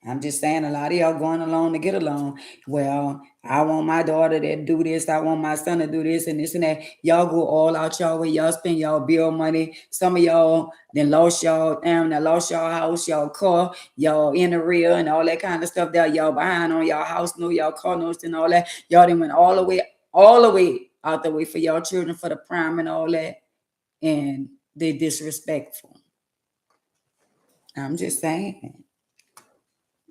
I'm just saying, a lot of y'all going along to get along. Well, I want my daughter to do this. I want my son to do this and this and that. Y'all go all out y'all way. Y'all spend y'all bill money. Some of y'all then lost y'all house, y'all car, y'all in the rear and all that kind of stuff that y'all behind on y'all house, y'all car notes and all that. Y'all done went all the way out the way for y'all children for the prime and all that. And they disrespectful. I'm just saying.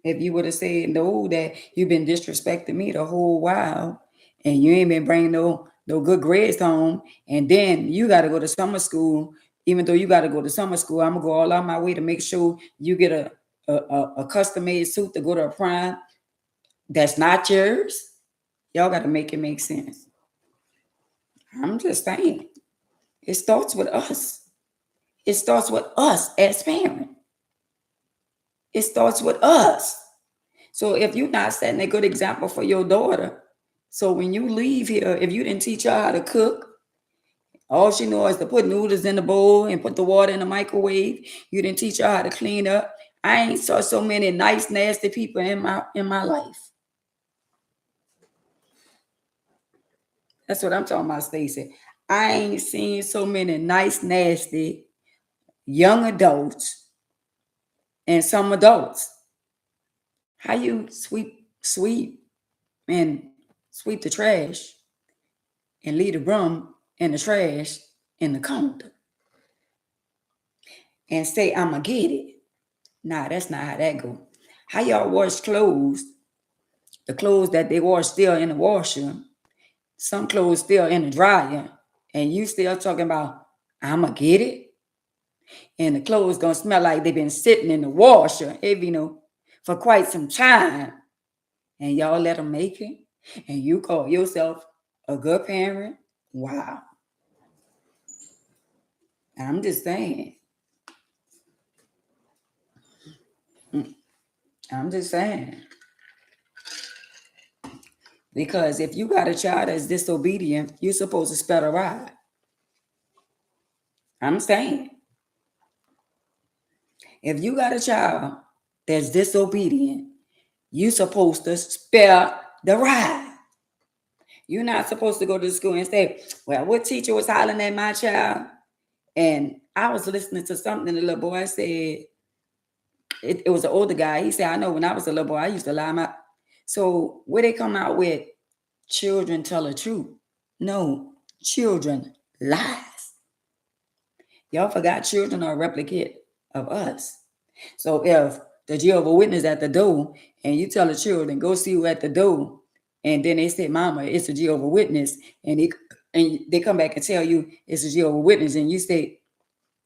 If you would have said no, that you've been disrespecting me the whole while and you ain't been bringing no good grades home, and then you got to go to summer school. Even though you got to go to summer school, I'm going to go all out my way to make sure you get a custom-made suit to go to a prime that's not yours. Y'all got to make it make sense. I'm just saying. It starts with us. It starts with us as parents. It starts with us. So if you're not setting a good example for your daughter, so when you leave here, if you didn't teach her how to cook, All she knows is to put noodles in the bowl and put the water in the microwave. You didn't teach her how to clean up. I ain't saw so many nice, nasty people in my life. That's what I'm talking about, Stacey. I ain't seen so many nice, nasty young adults and some adults. How you sweep and sweep the trash and leave the broom and the trash in the counter and say, I'ma get it. Nah, that's not how that go. How y'all wash clothes? The clothes that they wash still in the washer, some clothes still in the dryer, and you still talking about, I'ma get it? And the clothes gonna smell like they've been sitting in the washer, for quite some time. And y'all let them make it? And you call yourself a good parent? Wow. I'm just saying. I'm just saying. Because if you got a child that's disobedient, you're supposed to spell a ride. I'm saying. If you got a child that's disobedient, you're supposed to spare the ride. You're not supposed to go to school and say, well, what teacher was hollering at my child? And I was listening to something the little boy said. It was an older guy. He said, I know when I was a little boy, I used to lie my. So where they come out with children tell the truth? No, children lies. Y'all forgot children are a replicate of us. So if the Jehovah's Witness at the door and you tell the children, go see who at the door, and then they say, Mama, it's a Jehovah's Witness, and they come back and tell you it's a Jehovah's Witness, and you say,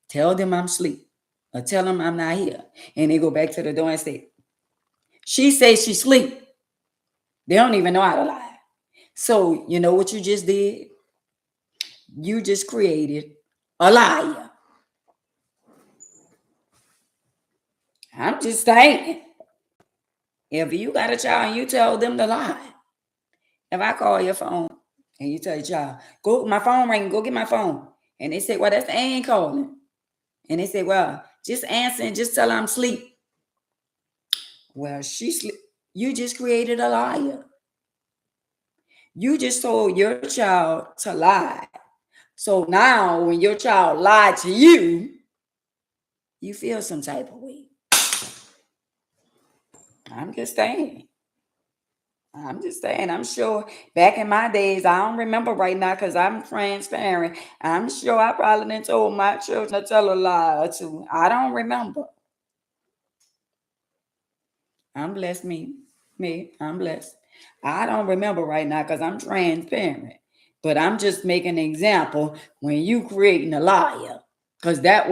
tell them I'm asleep, or tell them I'm not here. And they go back to the door and say, she says she's asleep. They don't even know how to lie. So you know what you just did? You just created a liar. I'm just saying. If you got a child and you tell them to lie, if I call your phone and you tell your child, go, my phone ring, go get my phone. And they say, well, that's Ann calling. And they say, well, just answer and just tell her I'm asleep. Well, she's sleep. You just created a liar. You just told your child to lie. So now when your child lied to you, you feel some type of way. I'm just saying. I'm sure back in my days, I don't remember right now because I'm transparent. I'm sure I probably didn't told my children to tell a lie or two. I don't remember. I'm blessed, I'm blessed. I don't remember right now because I'm transparent. But I'm just making an example when you creating a liar. Because that's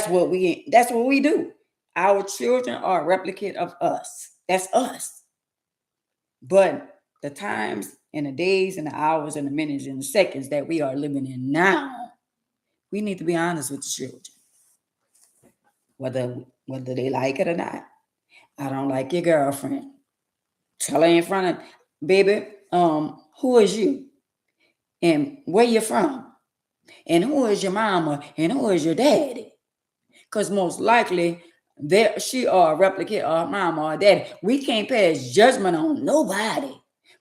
what we do. Our children are a replicate of us. That's us. But the times and the days and the hours and the minutes and the seconds that we are living in now, we need to be honest with the children. Whether they like it or not. I don't like your girlfriend. Tell her in front of, baby, who is you? And where you from? And who is your mama? And who is your daddy? Because most likely she are a replicate of mama or daddy. We can't pass judgment on nobody.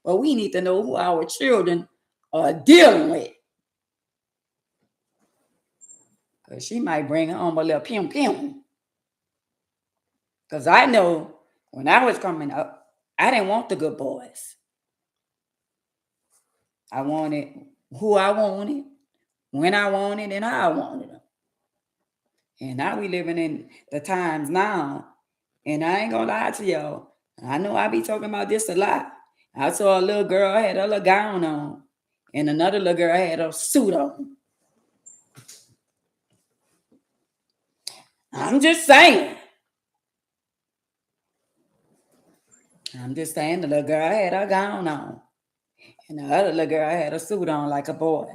But we need to know who our children are dealing with. Because she might bring home a little pim. Because I know when I was coming up, I didn't want the good boys. I wanted who I wanted, when I wanted, and how I wanted them. And now we living in the times now. And I ain't gonna lie to y'all. I know I be talking about this a lot. I saw a little girl had a little gown on, and another little girl had a suit on. I'm just saying. The little girl had a gown on, and the other little girl had a suit on like a boy.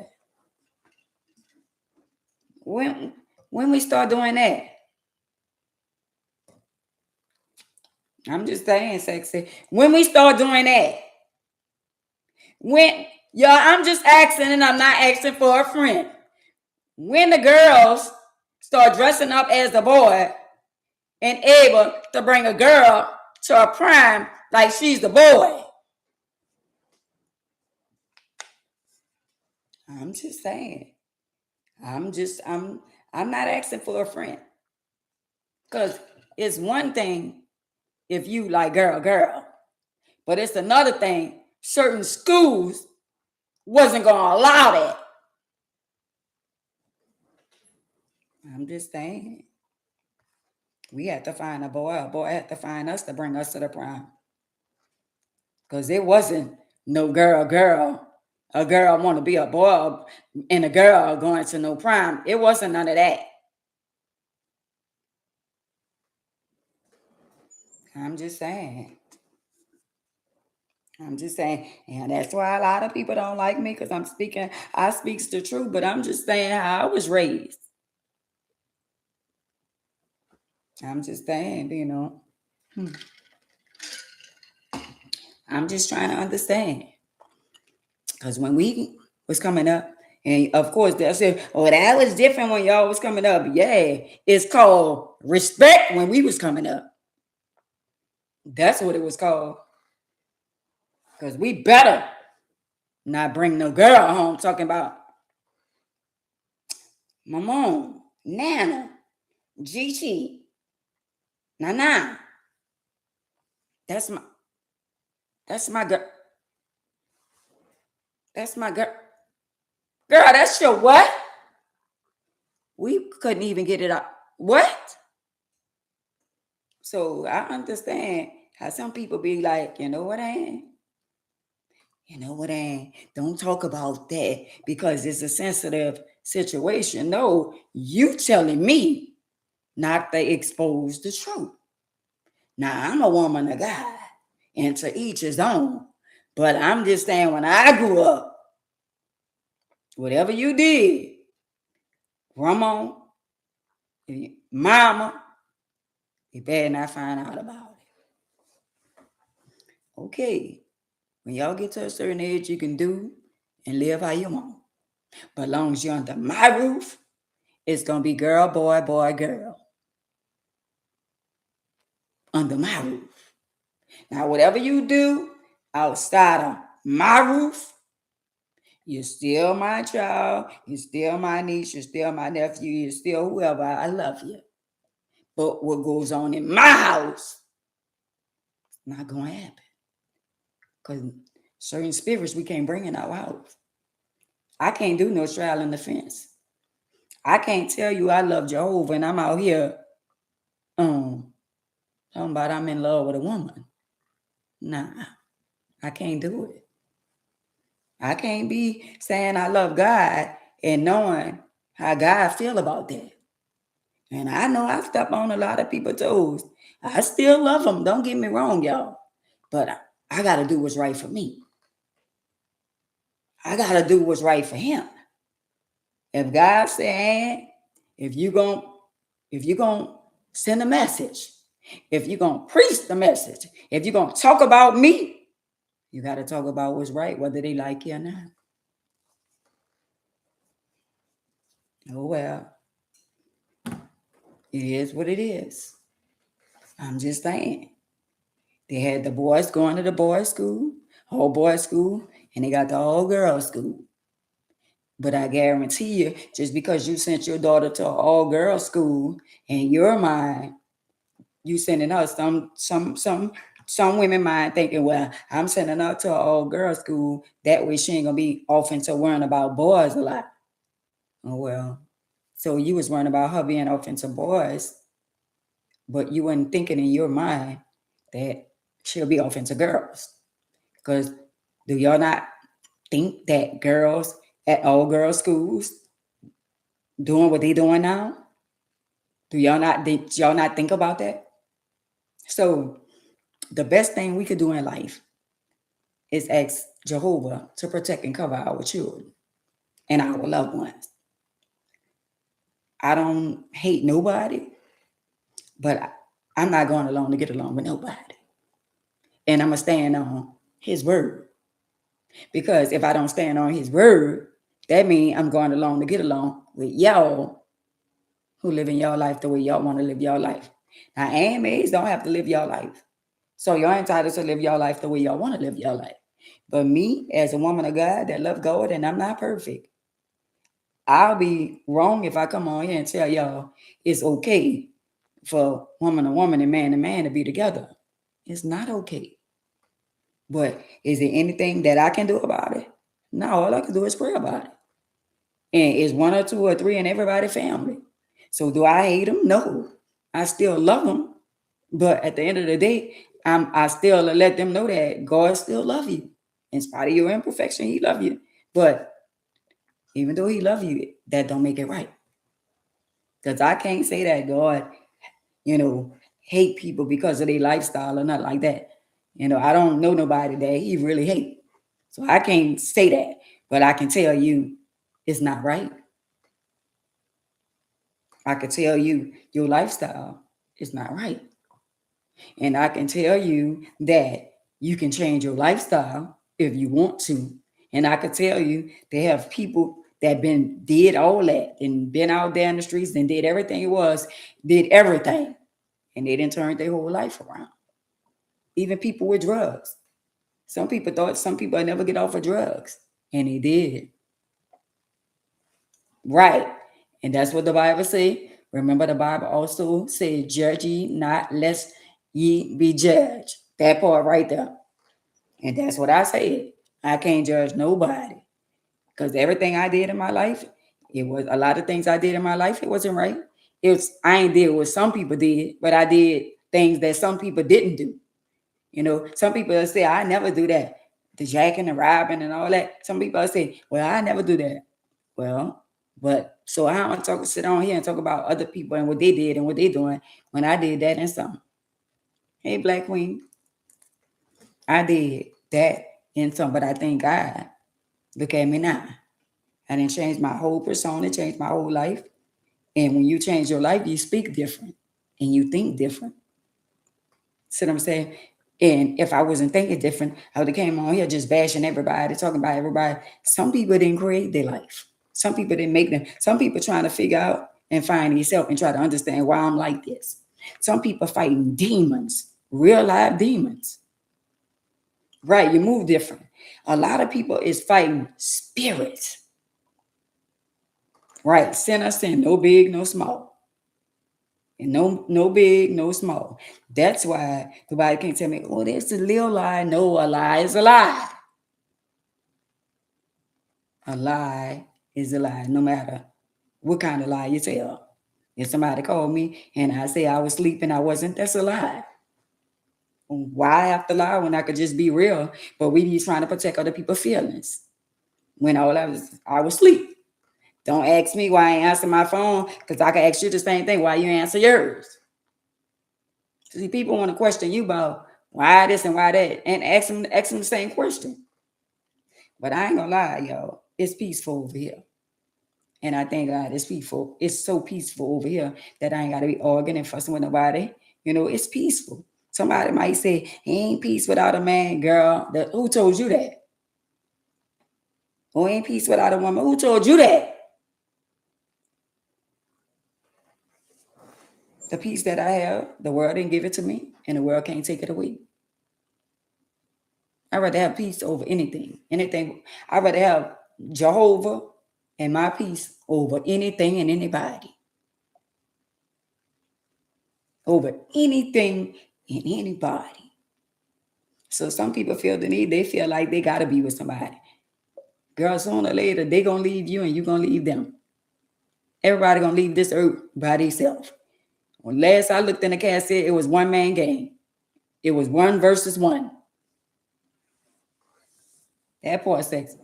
When we start doing that? I'm just saying, sexy. When we start doing that? I'm just asking, and I'm not asking for a friend. when the girls start dressing up as the boy and able to bring a girl to a prime like she's the boy. I'm just saying. I'm not asking for a friend. Because it's one thing if you like girl, but it's another thing certain schools wasn't gonna allow that. I'm just saying. We had to find a boy had to find us to bring us to the prom. Because it wasn't no girl. A girl want to be a boy and a girl going to no prom. It wasn't none of that. I'm just saying. And that's why a lot of people don't like me because I speaks the truth, but I'm just saying how I was raised. I'm just saying, I'm just trying to understand. Because when we was coming up, and of course they'll say, oh, that was different when y'all was coming up. Yeah, it's called respect when we was coming up. That's what it was called. Because we better not bring no girl home talking about my mom, Nana, GT, Nana. That's my girl. That's my girl. Girl, that's your what? We couldn't even get it out. What? So I understand how some people be like, you know what, Ann? You know what, Ann? Don't talk about that because it's a sensitive situation. No, you telling me not to expose the truth. Now, I'm a woman of God, and to each his own. But I'm just saying, when I grew up, whatever you did, grandma, mama, you better not find out about it. Okay, when y'all get to a certain age, you can do and live how you want. But as long as you're under my roof, it's going to be girl, boy, boy, girl. Under my roof. Now, whatever you do outside of my roof, you're still my child. You're still my niece. You're still my nephew. You're still whoever. I love you. But what goes on in my house, not going to happen. Because certain spirits we can't bring in our house. I can't do no trial in the fence. I can't tell you I love Jehovah and I'm out here talking about I'm in love with a woman. Nah, I can't do it. I can't be saying I love God and knowing how God feel about that. And I know I step on a lot of people's toes. I still love them. Don't get me wrong, y'all. But I got to do what's right for me. I got to do what's right for him. If God said, if you're going to send a message, if you're going to preach the message, if you're going to talk about me, you got to talk about what's right, whether they like you or not. Oh, well, it is what it is. I'm just saying. They had the boys going to the boys' school, all boys' school, and they got the all girls' school. But I guarantee you, just because you sent your daughter to an all girls' school, in your mind, you sending her some women mind thinking, well, I'm sending her to an all girls' school. That way she ain't gonna be off into worrying about boys a lot. Oh well. So you was worrying about her being off into boys, but you weren't thinking in your mind that she'll be off into girls. Because do y'all not think that girls at all girls schools doing what they doing now? Do y'all not think about that? So the best thing we could do in life is ask Jehovah to protect and cover our children and our loved ones. I don't hate nobody, but I'm not going along to get along with nobody. And I'm going to stand on his word. Because if I don't stand on his word, That means I'm going along to get along with y'all who live in your life the way y'all want to live your life. Now, AMAs don't have to live your life. So you're entitled to live your life the way y'all want to live your life. But me, as a woman of God that love God, and I'm not perfect, I'll be wrong if I come on here and tell y'all it's okay for woman and man to be together. It's not okay. But is there anything that I can do about it? No, all I can do is pray about it. And it's one or two or three in everybody's family. So do I hate them? No. I still love them. But at the end of the day, I still let them know that God still love you. In spite of your imperfection, he love you. But even though he love you, that don't make it right. Because I can't say that God, hate people because of their lifestyle or nothing like that. I don't know nobody that he really hate. So I can't say that. But I can tell you it's not right. I can tell you your lifestyle is not right. And I can tell you that you can change your lifestyle if you want to. And I can tell you they have people that did all that and been out there in the streets and did everything it was, did everything. And they didn't turn their whole life around. Even people with drugs. Some people thought some people would never get off of drugs. And they did. Right. And that's what the Bible say. Remember, the Bible also said, judge ye not, lest ye be judged. That part right there. And that's what I said. I can't judge nobody. Because everything I did in my life, it was a lot of things I did in my life, it wasn't right. I ain't did what some people did, but I did things that some people didn't do. Some people say, I never do that. The jacking, the robbing, and all that. Some people say, well, I never do that. Well, but so I don't sit on here and talk about other people and what they did and what they doing when I did that and some. Hey, Black Queen, I did that and some, but I thank God. Look at me now. I didn't change my whole persona, changed my whole life. And when you change your life, you speak different and you think different. See what I'm saying? And if I wasn't thinking different, I would have came on here just bashing everybody, talking about everybody. Some people didn't create their life. Some people didn't make them. Some people trying to figure out and find themselves and try to understand why I'm like this. Some people fighting demons, real live demons. Right, you move different. A lot of people is fighting spirits. Right, sin or sin, no big, no small. And no big, no small. That's why nobody can't tell me, oh, that's a little lie. No, a lie is a lie. A lie is a lie, no matter what kind of lie you tell. If somebody called me and I say I was sleeping, I wasn't, that's a lie. Why I have to lie when I could just be real? But we be trying to protect other people's feelings. When I was asleep. Don't ask me why I ain't answer my phone, because I can ask you the same thing. Why you answer yours? See, people want to question you about why this and why that, and ask them the same question. But I ain't gonna lie, y'all. It's peaceful over here. And I thank God it's peaceful. It's so peaceful over here that I ain't got to be arguing and fussing with nobody. It's peaceful. Somebody might say, ain't peace without a man, girl. Who told you that? Or ain't peace without a woman? Who told you that? The peace that I have, the world didn't give it to me, and the world can't take it away. I'd rather have peace over anything. I'd rather have Jehovah and my peace over anything and anybody. Over anything and anybody. So some people feel the need, they feel like they got to be with somebody. Girl, sooner or later, they going to leave you and you going to leave them. Everybody going to leave this earth by themselves. When last I looked in the cassette, it was one man game. It was 1 versus 1. That part sex.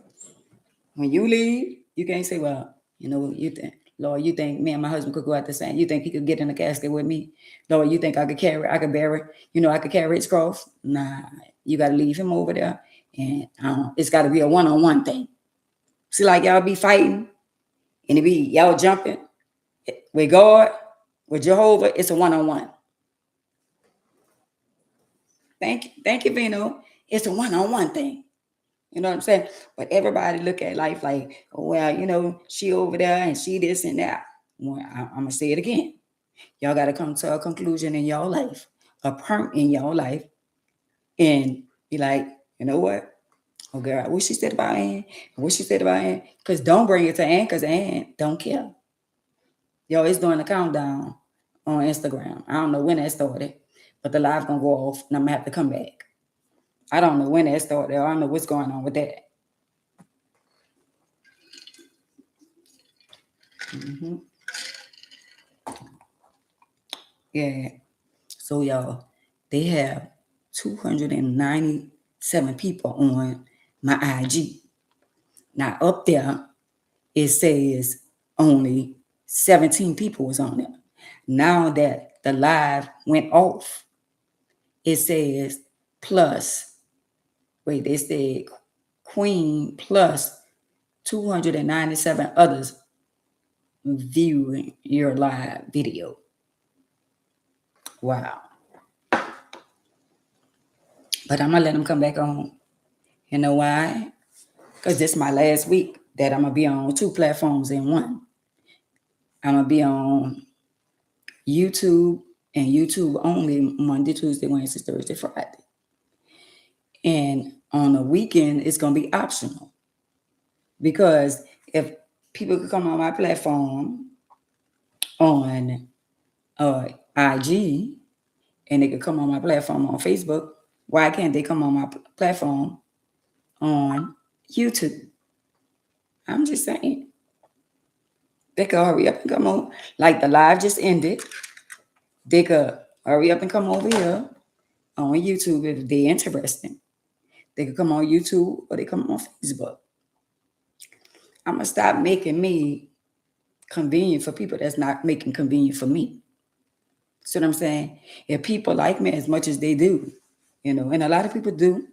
When you leave, you can't say, well, you think, Lord, you think me and my husband could go out the same? You think he could get in the casket with me? Lord, you think I could bear it? I could carry his cross? Nah, you got to leave him over there. And it's got to be a one-on-one thing. See, like y'all be fighting and it be y'all jumping. With God, with Jehovah, it's a one-on-one. Thank you, Vino. It's a one-on-one thing. You know what I'm saying? But everybody look at life like, oh, well, she over there and she this and that. Well, I'm gonna say it again. Y'all got to come to a conclusion in your life, a point in your life, and be like, you know what? Oh, girl, what she said about Ann, what she said about Ann. Because don't bring it to Ann, because Ann don't care. Yo, it's doing a countdown on Instagram. I don't know when that started, but the live gonna go off, and I'm gonna have to come back. I don't know when that started. I don't know what's going on with that. Mm-hmm. Yeah. So y'all, they have 297 people on my IG. Now up there, it says only 17 people was on there. Now that the live went off, it says plus, wait, they said Queen plus 297 others viewing your live video. Wow. But I'm gonna let them come back on. You know why? Because this is my last week that I'm gonna be on 2 platforms in one. I'm gonna be on YouTube and YouTube only Monday, Tuesday, Wednesday, Thursday, Friday. And on the weekend, it's gonna be optional. Because if people could come on my platform on IG and they could come on my platform on Facebook, why can't they come on my platform on YouTube? I'm just saying. They could hurry up and come on. Like the live just ended. They could hurry up and come over here on YouTube if they're interested. They could come on YouTube or they come on Facebook. I'm going to stop making me convenient for people that's not making convenient for me. See what I'm saying? If people like me as much as they do, and a lot of people do,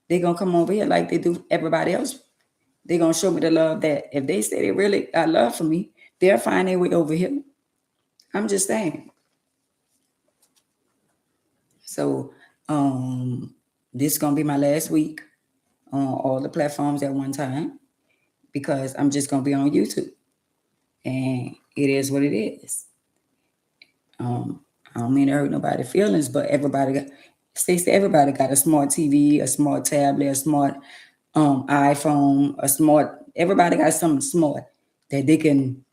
they're going to come over here like they do everybody else. They're going to show me the love that if they say they really got love for me, they'll find their way over here. I'm just saying. So this is going to be my last week on all the platforms at one time because I'm just going to be on YouTube. And it is what it is. I don't mean to hurt nobody's feelings, but everybody got a smart TV, a smart tablet, a smart iPhone, everybody got something smart that they can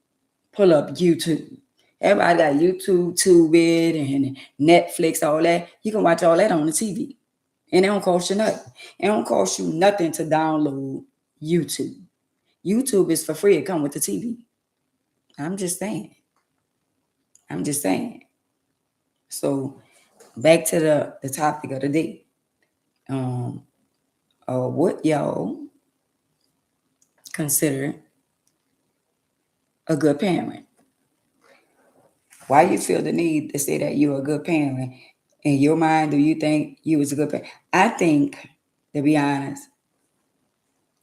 pull up YouTube. Everybody got YouTube, Tubi, and Netflix, all that. You can watch all that on the TV. And it don't cost you nothing. It don't cost you nothing to download YouTube. YouTube is for free. It comes with the TV. I'm just saying. So back to the topic of the day. What y'all consider a good parent? Why you feel the need to say that you're a good parent? In your mind, do you think you was a good parent? I think, to be honest,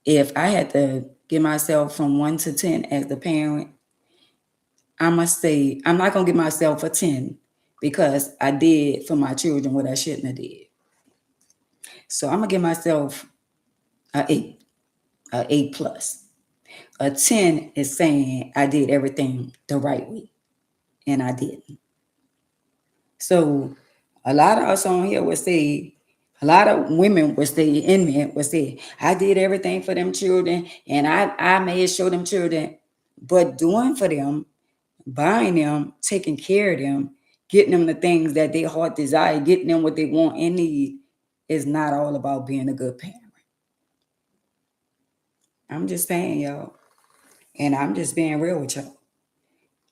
if I had to give myself from 1 to 10 as the parent, I must say I'm not gonna give myself a 10 because I did for my children what I shouldn't have did. So I'm gonna give myself an 8 plus. A 10 is saying I did everything the right way, and I didn't. So a lot of us on here would say, a lot of women would say, in me would say, I did everything for them children, and I made sure them children, but doing for them, buying them, taking care of them, getting them the things that their heart desire, getting them what they want and need is not all about being a good parent. I'm just saying, y'all. And I'm just being real with y'all.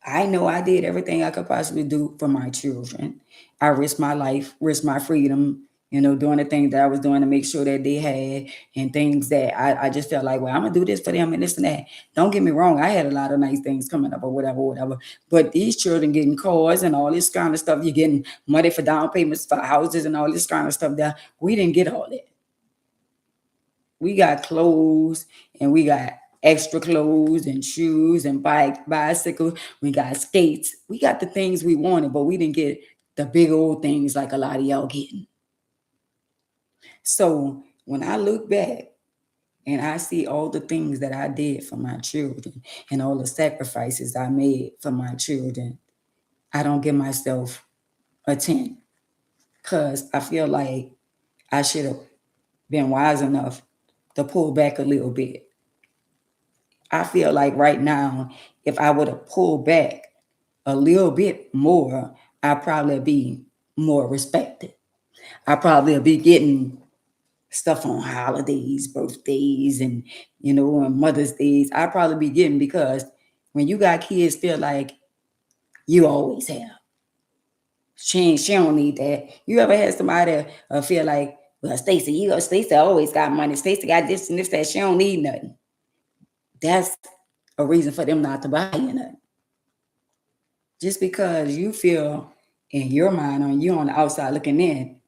I know I did everything I could possibly do for my children. I risked my life, risked my freedom, doing the things that I was doing to make sure that they had and things that I just felt like, well, I'm going to do this for them and this and that. Don't get me wrong. I had a lot of nice things coming up or whatever. But these children getting cars and all this kind of stuff, you're getting money for down payments for houses and all this kind of stuff there. We didn't get all that. We got clothes and we got extra clothes and shoes and bicycles. We got skates. We got the things we wanted, but we didn't get the big old things like a lot of y'all getting. So when I look back and I see all the things that I did for my children and all the sacrifices I made for my children, I don't give myself a 10 because I feel like I should have been wise enough to pull back a little bit. I feel like right now, if I would have pulled back a little bit more, I'd probably be more respected. I probably be getting stuff on holidays, birthdays, and on Mother's Days. I probably be getting because when you got kids, feel like you always have. She don't need that. You ever had somebody feel like, well, Stacey always got money. Stacey got this and this that. She don't need nothing. That's a reason for them not to buy you nothing. Just because you feel in your mind, on you on the outside looking in,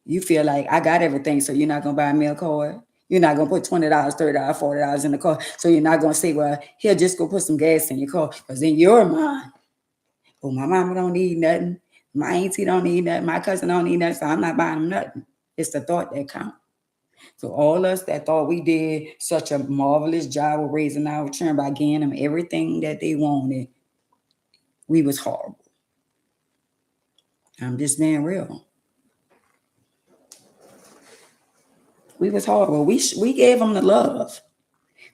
you feel like I got everything, so you're not gonna buy me a car. You're not gonna put $20, $30, $40 in the car. So you're not gonna say, well, here, just go put some gas in your car. Because in your mind, oh, my mama don't need nothing. My auntie don't need nothing. My cousin don't need nothing, so I'm not buying them nothing. It's the thought that counts. So all us that thought we did such a marvelous job of raising our children by getting them everything that they wanted, we was horrible. I'm just being real. We was horrible. We gave them the love.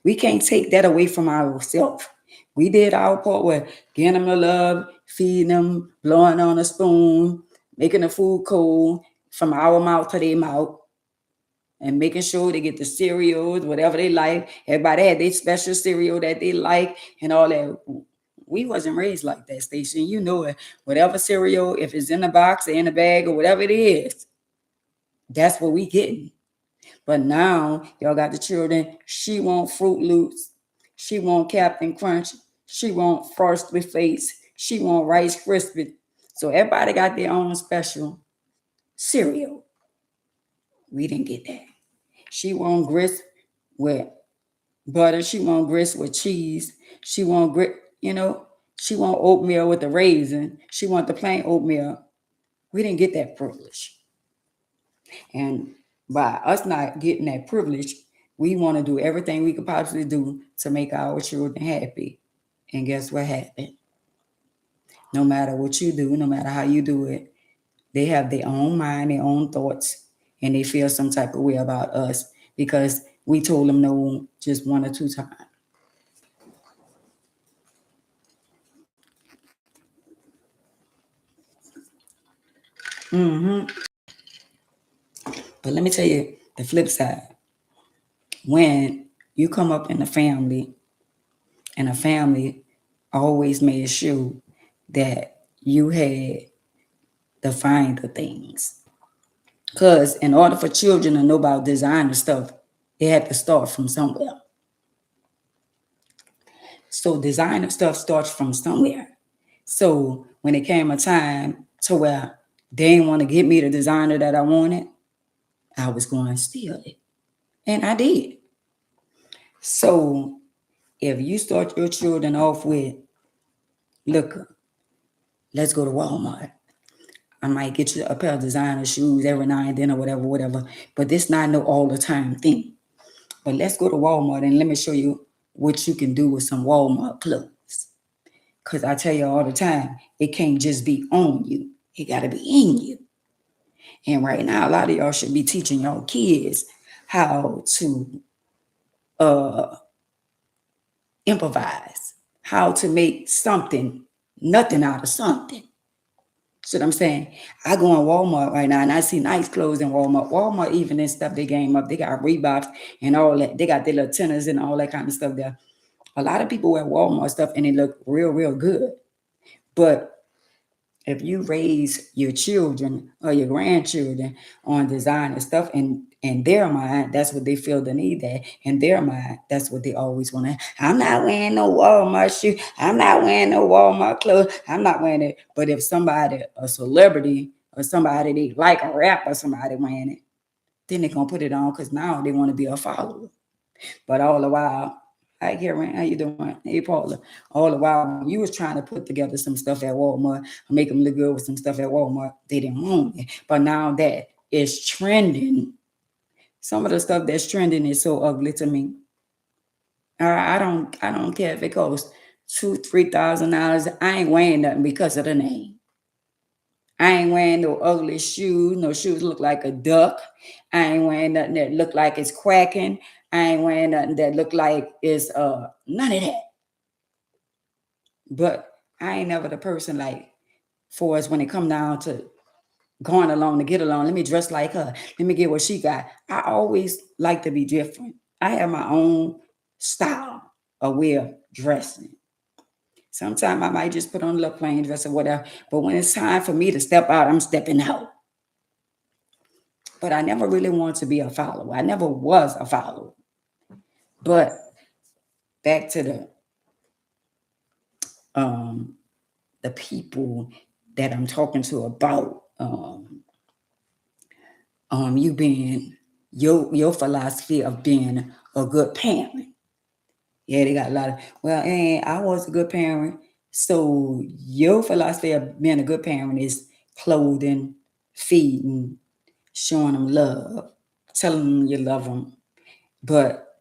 We can't take that away from ourselves. We did our part with getting them the love, feeding them, blowing on a spoon, making the food cold from our mouth to their mouth, and making sure they get the cereals, whatever they like. Everybody had their special cereal that they like and all that. We wasn't raised like that, Stacey. You know it. Whatever cereal, if it's in the box or in the bag or whatever it is, that's what we getting. But now y'all got the children. She want Fruit Loops. She want Captain Crunch. She want Frosted Flakes. She want Rice Krispies. So everybody got their own special cereal. We didn't get that. She want grits with butter. She want grits with cheese. She want she want oatmeal with the raisin. She want the plain oatmeal. We didn't get that privilege. And by us not getting that privilege, we want to do everything we could possibly do to make our children happy. And guess what happened? No matter what you do, no matter how you do it, they have their own mind, their own thoughts, and they feel some type of way about us because we told them no just 1 or 2 times. But let me tell you the flip side. When you come up in a family, and a family always made sure that you had to find the things. Because in order for children to know about designer stuff, they had to start from somewhere. So designer stuff starts from somewhere. So when it came a time to where they didn't want to get me the designer that I wanted, I was going to steal it. And I did. So if you start your children off with, look, let's go to Walmart. I might get you a pair of designer shoes every now and then or whatever. But this not no all the time thing. But let's go to Walmart and let me show you what you can do with some Walmart clothes. Because I tell you all the time, it can't just be on you. It got to be in you. And right now, a lot of y'all should be teaching y'all kids how to improvise, how to make nothing out of something. See what I'm saying? I go in Walmart right now and I see nice clothes in Walmart. Walmart even and stuff they game up. They got Reeboks and all that. They got their little tenors and all that kind of stuff there. A lot of people wear Walmart stuff and they look real, real good. But if you raise your children or your grandchildren on designer stuff and in their mind, that's what they feel the need that. In their mind, that's what they always want to. I'm not wearing no Walmart shoe. I'm not wearing no Walmart clothes. I'm not wearing it. But if somebody, a celebrity or somebody they like a rapper, somebody wearing it, then they're going to put it on because now they want to be a follower. But all the while, hi Karen, how you doing? Hey Paula. All the while you was trying to put together some stuff at Walmart, make them look good with some stuff at Walmart. They didn't want it. But now that it's trending, Some of the stuff that's trending is so ugly to me. I don't care if it costs $2,000-$3,000. I ain't wearing nothing because of the name. I ain't wearing no ugly shoes. No shoes look like a duck. I ain't wearing nothing that look like it's quacking. I ain't wearing nothing that look like it's none of that. But I ain't never the person like for us when it come down to going along to get along. Let me dress like her. Let me get what she got. I always like to be different. I have my own style of way of dressing. Sometimes I might just put on a little plain dress or whatever. But when it's time for me to step out, I'm stepping out. But I never really wanted to be a follower. I never was a follower. But back to the people that I'm talking to about you being your philosophy of being a good parent. Yeah, they got a lot of, well, I was a good parent. So your philosophy of being a good parent is clothing, feeding, showing them love, telling them you love them, but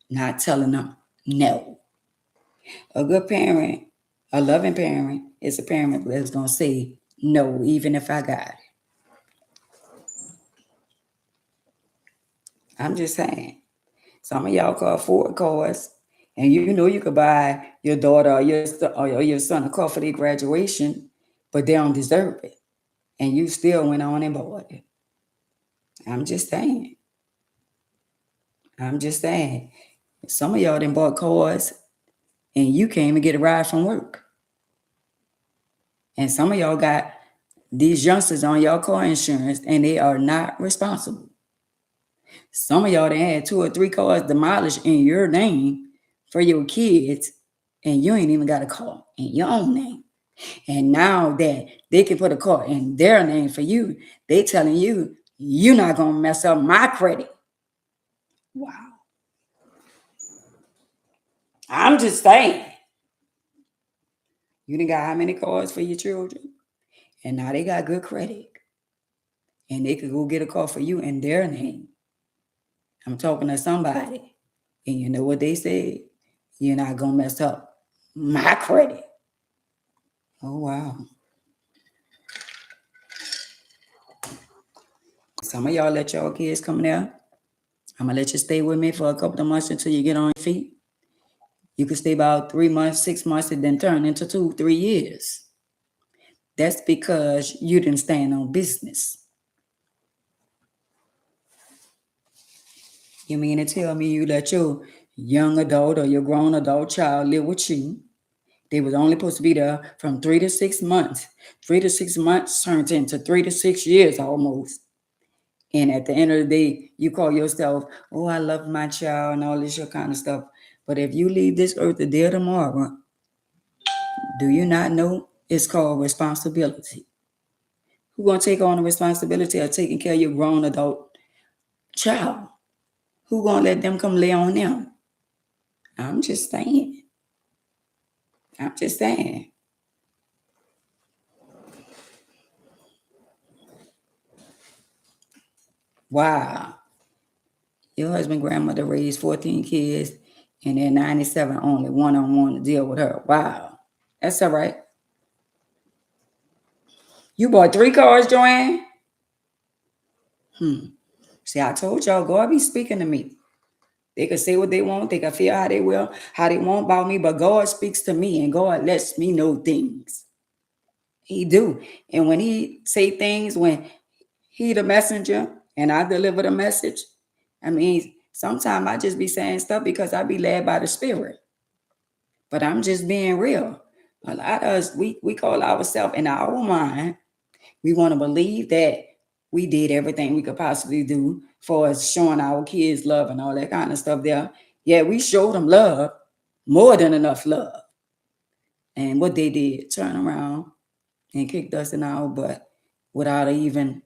not telling them no. A good parent, a loving parent, is a parent that's going to say no, even if I got it. I'm just saying. Some of y'all can afford cars, and you know you could buy your daughter or your son a car for their graduation, but they don't deserve it. And you still went on and bought it. I'm just saying. Some of y'all done bought cars and you can't even get a ride from work. And some of y'all got these youngsters on your car insurance and they are not responsible. Some of y'all done had 2 or 3 cars demolished in your name for your kids, and you ain't even got a car in your own name. And now that they can put a car in their name for you, they telling you, you're not going to mess up my credit. Wow. I'm just saying. You done got how many cars for your children? And now they got good credit. And they could go get a car for you in their name. I'm talking to somebody. And you know what they said? You're not going to mess up my credit. Oh, wow. Some of y'all let y'all kids come there. I'm going to let you stay with me for a couple of months until you get on your feet. You can stay about 3 months, 6 months, and then turn into 2, 3 years. That's because you didn't stand on business. You mean to tell me you let your young adult or your grown adult child live with you? They was only supposed to be there from 3 to 6 months. 3 to 6 months turned into 3 to 6 years almost. And at the end of the day, you call yourself, oh, I love my child and all this kind of stuff. But if you leave this earth the day of tomorrow, do you not know it's called responsibility? Who's going to take on the responsibility of taking care of your grown adult child? Who going to let them come lay on them? I'm just saying. Wow. Your husband, grandmother raised 14 kids, and then 97 only one-on-one to deal with her. Wow. That's all right. You bought 3 cars, Joanne? See, I told y'all, God be speaking to me. They can say what they want. They can feel how they want about me. But God speaks to me, and God lets me know things. He do. And when he say things, when he the messenger and I deliver the message, I mean, sometimes I just be saying stuff because I be led by the Spirit. But I'm just being real. A lot of us, we call ourselves in our mind, we want to believe that we did everything we could possibly do for us showing our kids love and all that kind of stuff there. Yeah, we showed them love, more than enough love. And what they did, turn around and kicked us in our butt without even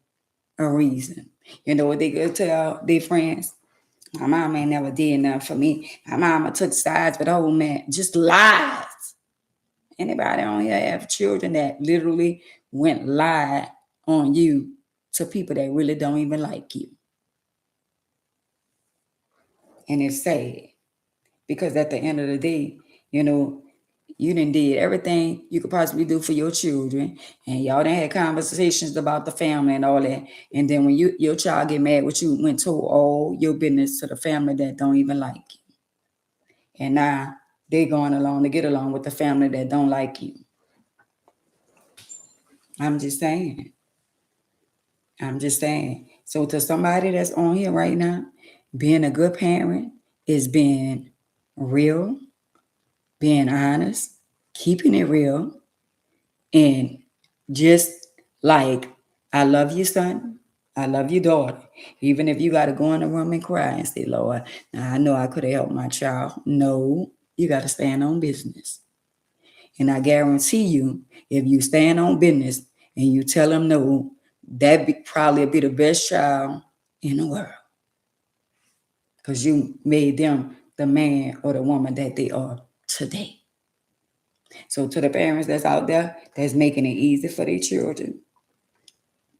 a reason. You know what they could tell their friends? My mom ain't never did nothing for me. My mama took sides with old man. Just lies. Anybody on here have children that literally went lie on you to people that really don't even like you? And it's sad because at the end of the day, you know, you done did everything you could possibly do for your children, and y'all done had conversations about the family and all that. And then when your child get mad with you, went told all your business to the family that don't even like you. And now they going along to get along with the family that don't like you. I'm just saying. I'm just saying. So to somebody that's on here right now, being a good parent is being real, being honest, keeping it real, and just like, I love you, son. I love you, daughter. Even if you got to go in the room and cry and say, Lord, now I know I could have helped my child. No, you got to stand on business. And I guarantee you, if you stand on business and you tell them no, that probably be the best child in the world. Because you made them the man or the woman that they are today. So to the parents that's out there that's making it easy for their children,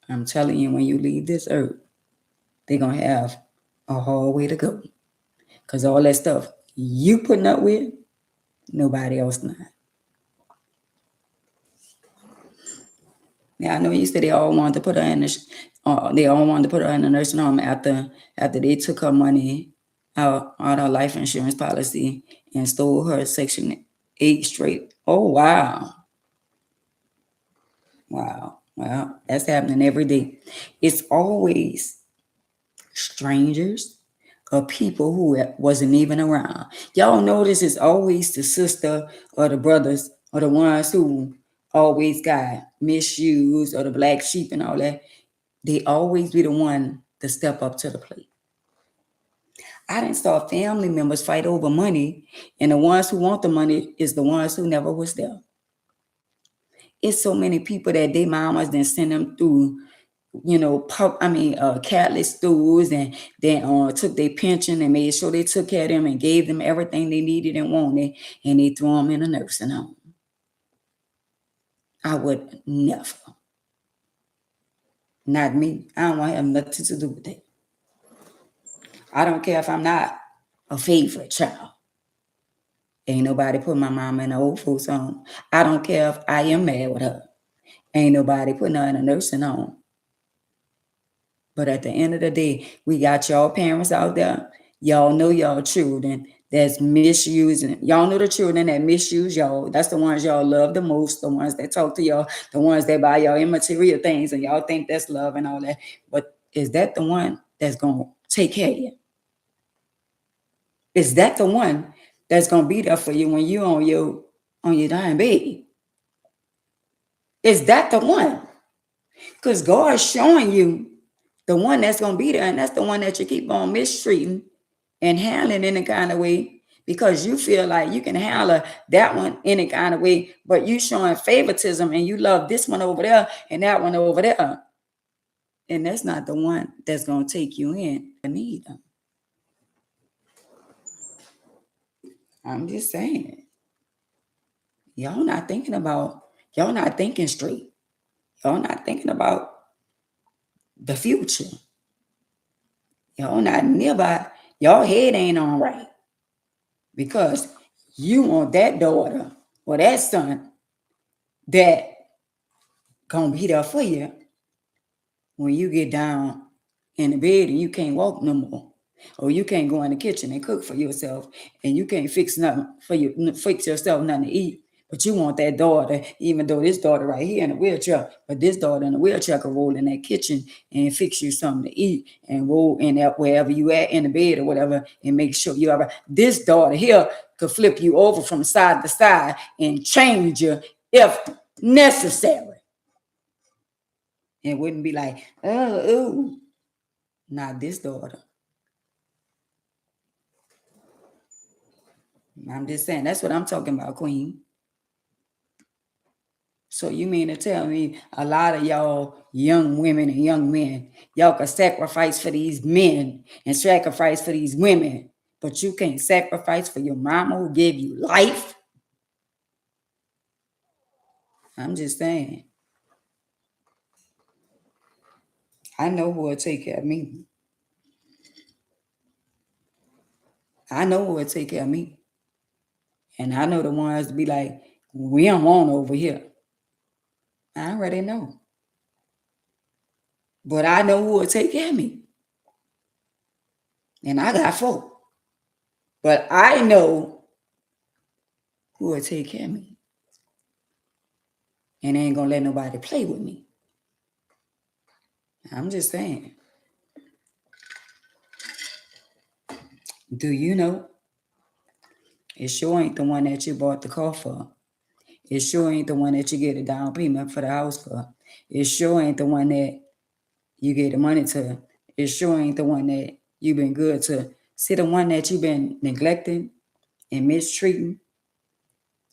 I'm telling you, when you leave this earth, they're going to have a hard way to go. Because all that stuff you putting up with, nobody else not. Yeah, I know you said they all wanted to put her in the nursing home after they took her money out her life insurance policy and stole her Section 8 straight. Oh, wow. Wow. Well, that's happening every day. It's always strangers or people who wasn't even around. Y'all notice it's always the sister or the brothers or the ones who always got misused or the black sheep and all that. They always be the one to step up to the plate. I didn't saw family members fight over money, and the ones who want the money is the ones who never was there. It's so many people that they mamas then send them through, Catholic schools, and then took their pension and made sure they took care of them and gave them everything they needed and wanted, and they threw them in a nursing home. I would never. Not me. I don't want to have nothing to do with that. I don't care if I'm not a favorite child. Ain't nobody put my mama in an old folks home. I don't care if I am mad with her. Ain't nobody putting her in a nursing home. But at the end of the day, we got y'all parents out there. Y'all know y'all children that's misusing. Y'all know the children that misuse y'all. That's the ones y'all love the most, the ones that talk to y'all, the ones that buy y'all immaterial things, and y'all think that's love and all that. But is that the one that's going to take care of you? Is that the one that's going to be there for you when you on your dying bed? Is that the one? Because God's showing you the one that's going to be there, and that's the one that you keep on mistreating and handling in a kind of way because you feel like you can handle that one in a kind of way, but you showing favoritism and you love this one over there and that one over there. And that's not the one that's going to take you in. I need them. I'm just saying. Y'all not thinking straight. Y'all not thinking about the future. Y'all not nearby. Y'all head ain't on right. Because you want that daughter or that son that gonna be there for you when you get down in the bed and you can't walk no more. Or you can't go in the kitchen and cook for yourself, and you can't fix yourself nothing to eat. But you want that daughter, even though this daughter right here in a wheelchair, but this daughter in a wheelchair can roll in that kitchen and fix you something to eat and roll in that wherever you at in the bed or whatever and make sure you're all right. This daughter here could flip you over from side to side and change you if necessary. It wouldn't be like, oh, not this daughter. I'm just saying, that's what I'm talking about, Queen. So you mean to tell me a lot of y'all young women and young men, y'all can sacrifice for these men and sacrifice for these women, but you can't sacrifice for your mama who gave you life? I'm just saying. I know who will take care of me. I know who will take care of me. And I know the ones to be like, we don't want over here. I already know. But I know who will take care of me. And I got 4. But I know who will take care of me. And ain't gonna let nobody play with me. I'm just saying. Do you know? It sure ain't the one that you bought the car for. It sure ain't the one that you get a down payment for the house for. It sure ain't the one that you get the money to. It sure ain't the one that you've been good to. See the one that you've been neglecting and mistreating.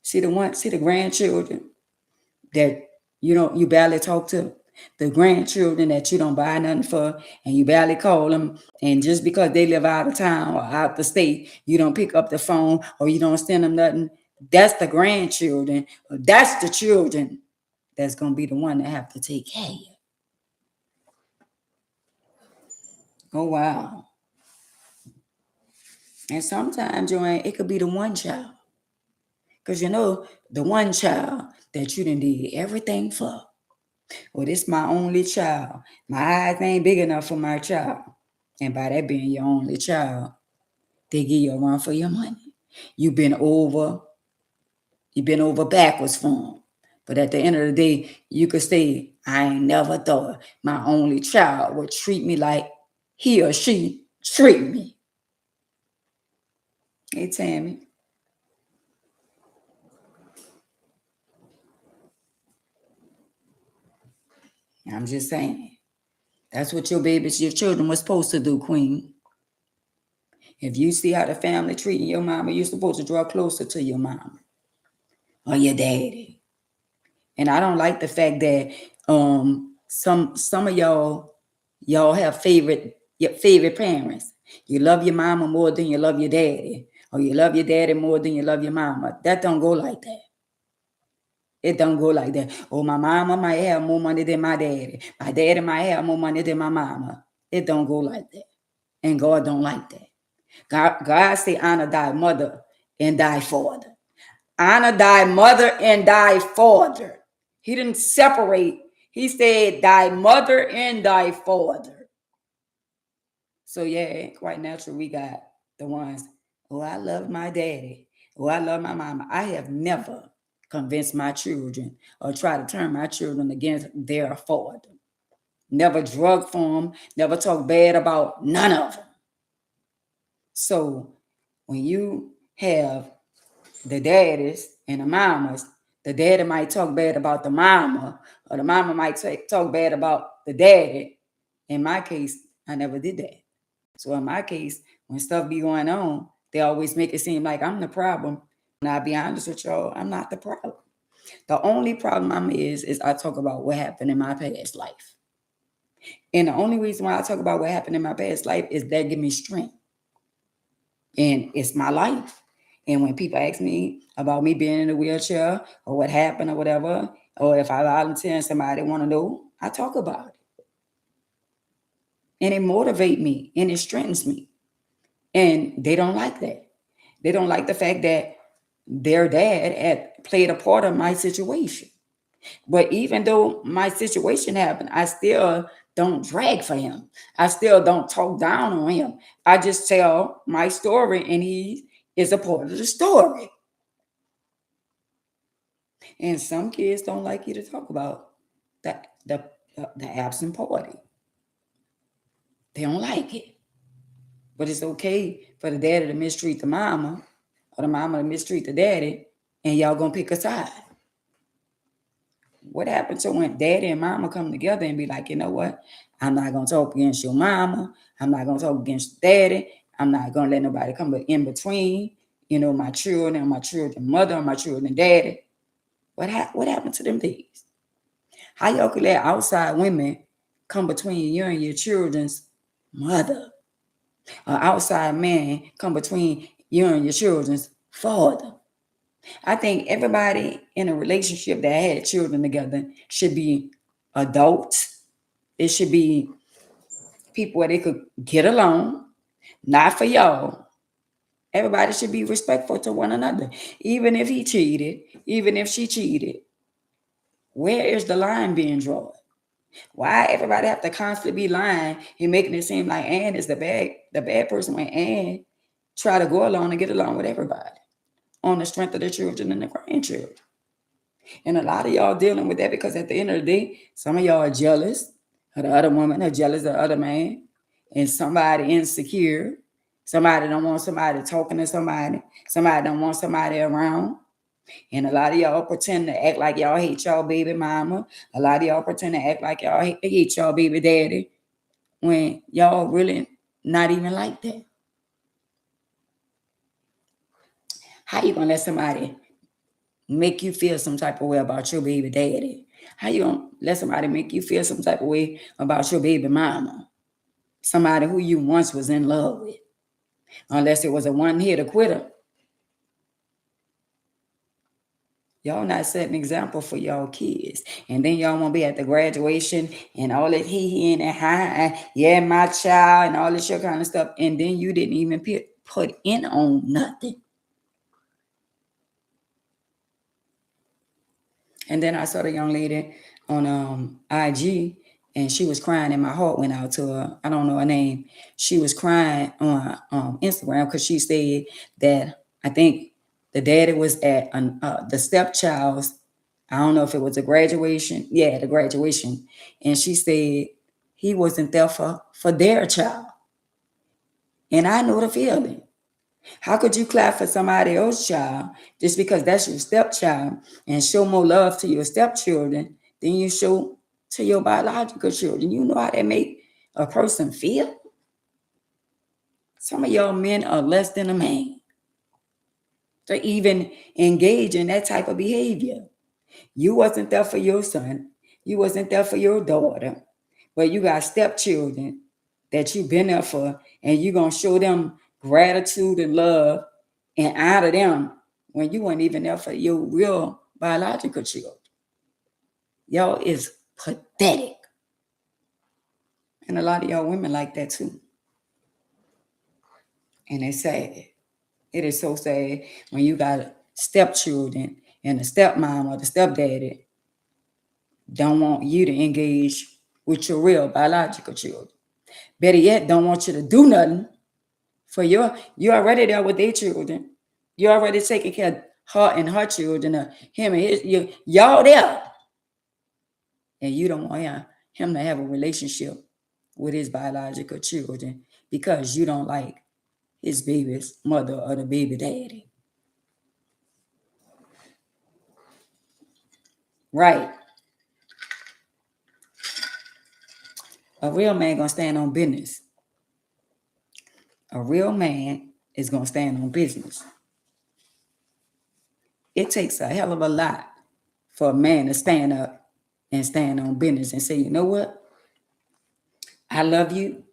See the grandchildren that you barely talk to. The grandchildren that you don't buy nothing for and you barely call them. And just because they live out of town or out the state, you don't pick up the phone or you don't send them nothing. That's the grandchildren. That's the children that's going to be the one that have to take care of you. Oh, wow. And sometimes, Joanne, it could be the one child. Because the one child that you done did everything for. Well, this my only child. My eyes ain't big enough for my child. And by that being your only child, they give you a run for your money. You've been over backwards for them. But at the end of the day, you could say, I ain't never thought my only child would treat me like he or she treat me. Hey, Tammy. I'm just saying. That's what your children were supposed to do, Queen. If you see how the family treating your mama, you're supposed to draw closer to your mama or your daddy. And I don't like the fact that some of y'all have favorite parents. You love your mama more than you love your daddy, or you love your daddy more than you love your mama. That don't go like that. It don't go like that. Oh, my mama might have more money than my daddy. My daddy might have more money than my mama. It don't go like that. And God don't like that. God say, honor thy mother and thy father. Honor thy mother and thy father. He didn't separate. He said, thy mother and thy father. So yeah, quite natural. We got the ones, oh, I love my daddy. Oh, I love my mama. I have never convinced my children or try to turn my children against their father. Never drug for them. Never talk bad about none of them. So when you have the daddies and the mamas, the daddy might talk bad about the mama, or the mama might talk bad about the daddy. In my case, I never did that. So in my case, when stuff be going on, they always make it seem like I'm the problem. And I'll be honest with y'all, I'm not the problem. The only problem is I talk about what happened in my past life. And the only reason why I talk about what happened in my past life is that give me strength. And it's my life. And when people ask me about me being in a wheelchair or what happened or whatever, or if I volunteer and somebody want to know, I talk about it. And it motivates me and it strengthens me. And they don't like that. They don't like the fact that their dad had played a part of my situation. But even though my situation happened, I still don't drag for him. I still don't talk down on him. I just tell my story and he is a part of the story. And some kids don't like you to talk about the absent party. They don't like it. But it's okay for the daddy to mistreat the mama or the mama to mistreat the daddy, and y'all gonna pick a side. What happens to when daddy and mama come together and be like, you know what? I'm not gonna talk against your mama. I'm not gonna talk against daddy. I'm not gonna let nobody come in between, my children and my children mother and my children daddy. What happened to them things? How y'all could let outside women come between you and your children's mother? Or outside man come between you and your children's father? I think everybody in a relationship that had children together should be adults. It should be people where they could get along, not for y'all, Everybody should be respectful to one another. Even if he cheated, even if she cheated, where is the line being drawn? Why everybody have to constantly be lying and making it seem like Ann is the bad person when Ann try to go along and get along with everybody on the strength of the children and the grandchildren? And a lot of y'all dealing with that because at the end of the day, some of y'all are jealous of the other woman, are jealous of the other man, and somebody insecure. Somebody don't want somebody talking to somebody. Somebody don't want somebody around. And a lot of y'all pretend to act like y'all hate y'all baby mama. A lot of y'all pretend to act like y'all hate y'all baby daddy when y'all really not even like that. How you gonna let somebody make you feel some type of way about your baby daddy? How you gonna let somebody make you feel some type of way about your baby mama? Somebody who you once was in love with. Unless it was a one-hitter quitter. Y'all not setting example for y'all kids. And then y'all won't be at the graduation and all that he and hi, yeah, my child, and all this shit kind of stuff. And then you didn't even put in on nothing. And then I saw the young lady on IG, and she was crying, and my heart went out to her. I don't know her name. She was crying on Instagram because she said that I think the daddy was at the stepchild's, I don't know if it was a graduation. Yeah, the graduation. And she said he wasn't there for their child. And I know the feeling. How could you clap for somebody else's child just because that's your stepchild and show more love to your stepchildren than you show to your biological children? You know how that make a person feel? Some of y'all men are less than a man to even engage in that type of behavior. You wasn't there for your son. You wasn't there for your daughter. But you got stepchildren that you've been there for, and you're going to show them gratitude and love and honor them when you weren't even there for your real biological children. Y'all is pathetic. And a lot of y'all women like that too. And it's sad. It is so sad when you got stepchildren and the stepmom or the stepdaddy don't want you to engage with your real biological children. Better yet, don't want you to do nothing for you're already there with their children. You're already taking care of her and her children, him and his, y'all there. And you don't want him to have a relationship with his biological children because you don't like his baby's mother or the baby daddy. Right. A real man gonna stand on business. A real man is gonna stand on business. It takes a hell of a lot for a man to stand up and stand on business and say, you know what? I love you.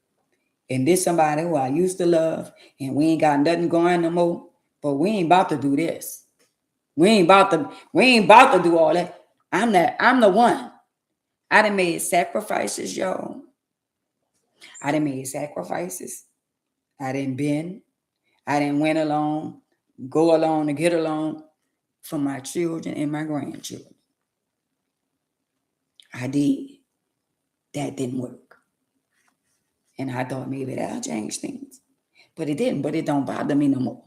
And this somebody who I used to love, and we ain't got nothing going no more, but we ain't about to do this. We ain't about to do all that. I'm the one. I done made sacrifices, y'all. I done made sacrifices. I didn't bend. I didn't went along, go along to get along for my children and my grandchildren. I did. That didn't work. And I thought maybe that'll change things. But it didn't. But it don't bother me no more.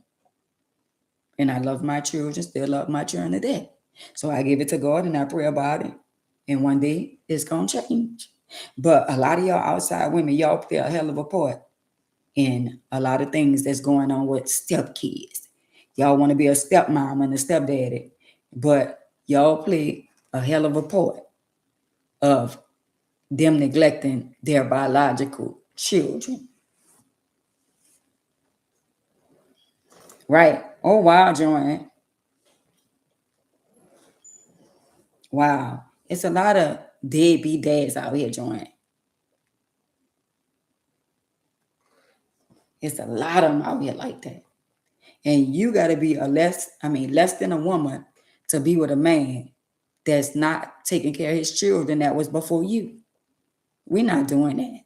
And I love my children, still love my children to death. So I give it to God and I pray about it. And one day it's going to change. But a lot of y'all outside women, y'all play a hell of a part in a lot of things that's going on with stepkids. Y'all want to be a stepmom and a stepdaddy. But y'all play a hell of a part of them neglecting their biological children. Right. Oh, wow, Joanne. Wow. It's a lot of deadbeat dads out here, Joanne. It's a lot of them out here like that. And you got to be less than a woman to be with a man that's not taking care of his children that was before you. We're not doing that.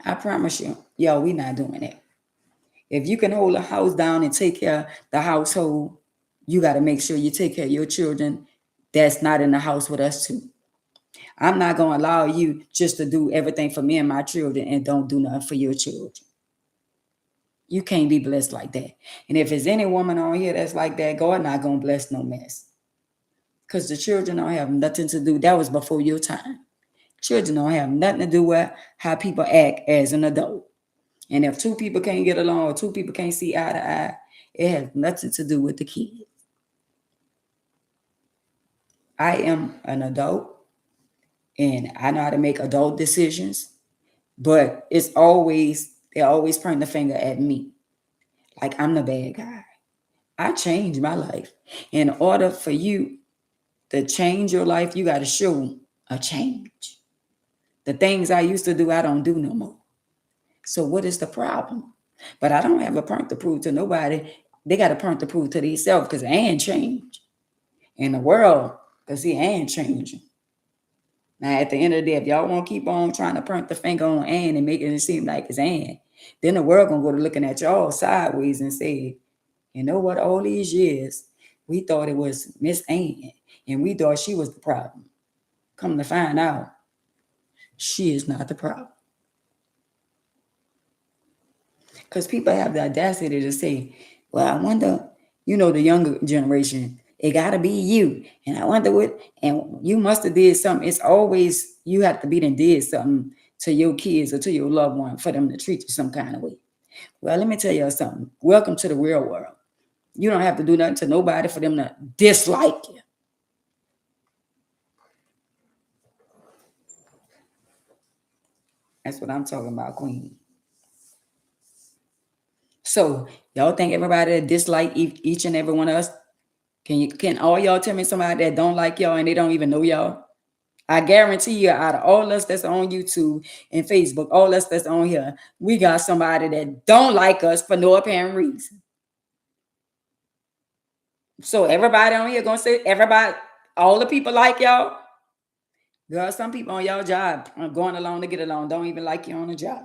I promise you, yo, we're not doing that. If you can hold a house down and take care of the household, you got to make sure you take care of your children that's not in the house with us too. I'm not going to allow you just to do everything for me and my children and don't do nothing for your children. You can't be blessed like that. And if there's any woman on here that's like that, God not going to bless no mess. Because the children don't have nothing to do. That was before your time. Children don't have nothing to do with how people act as an adult. And if two people can't get along or two people can't see eye to eye, it has nothing to do with the kids. I am an adult and I know how to make adult decisions, but they always point the finger at me. Like I'm the bad guy. I changed my life. In order for you to change your life, you got to show a change. The things I used to do, I don't do no more. So what is the problem? But I don't have a point to prove to nobody. They got a point to prove to themselves because they ain't changed. In the world, because he ain't changing. Now, at the end of the day, if y'all want to keep on trying to point the finger on Ann and making it seem like it's Ann, then the world going to go to looking at y'all sideways and say, you know what, all these years, we thought it was Miss Ann, and we thought she was the problem. Come to find out, she is not the problem. Because people have the audacity to say, well, I wonder, the younger generation, it got to be you. And I wonder what, and you must have did something. It's always, you have to be done did something to your kids or to your loved one for them to treat you some kind of way. Well, let me tell you something. Welcome to the real world. You don't have to do nothing to nobody for them to dislike you. That's what I'm talking about, Queen. So y'all think everybody that dislike each and every one of us? Can all y'all tell me somebody that don't like y'all and they don't even know y'all? I guarantee you, out of all us that's on YouTube and Facebook, all us that's on here, we got somebody that don't like us for no apparent reason. So everybody on here gonna say everybody, all the people like y'all. Girl, some people on y'all job are going along to get along, don't even like you on the job.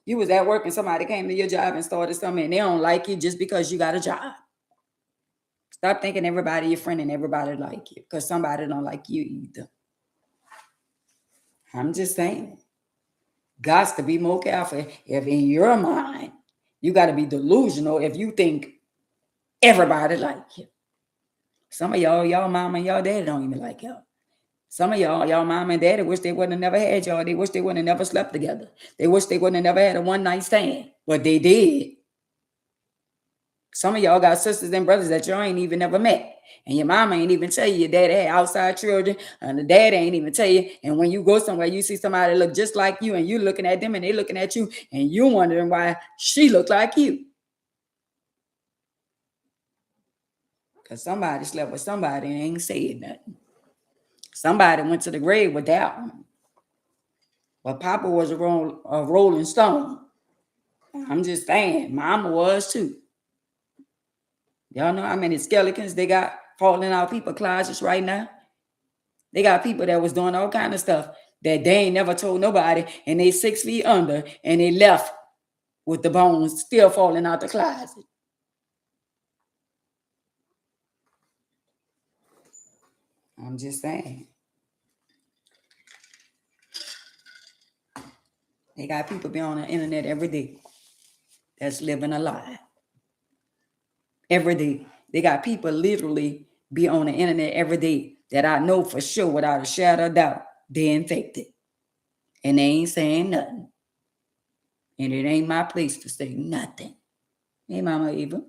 You was at work and somebody came to your job and started something and they don't like you just because you got a job. Stop thinking everybody your friend and everybody like you because somebody don't like you either. I'm just saying. Got to be more careful if in your mind you got to be delusional if you think everybody like you. Some of y'all mama and y'all daddy don't even like y'all. Some of y'all mama and daddy wish they wouldn't have never had y'all. They wish they wouldn't have never slept together. They wish they wouldn't have never had a one night stand, but they did. Some of y'all got sisters and brothers that y'all ain't even never met. And your mama ain't even tell you your daddy had outside children. And the dad ain't even tell you. And when you go somewhere, you see somebody that look just like you. And you looking at them and they looking at you. And you wondering why she look like you. Because somebody slept with somebody and ain't said nothing. Somebody went to the grave with that one. But Papa was a rolling stone. I'm just saying. Mama was too. Y'all know how many skeletons they got falling out people's closets right now? They got people that was doing all kind of stuff that they ain't never told nobody, and they 6 feet under, and they left with the bones still falling out the closet. I'm just saying. They got people be on the internet every day that's living a lie. Every day. They got people literally be on the internet every day that I know for sure without a shadow of doubt they infected. And they ain't saying nothing. And it ain't my place to say nothing. Hey, Mama Eva.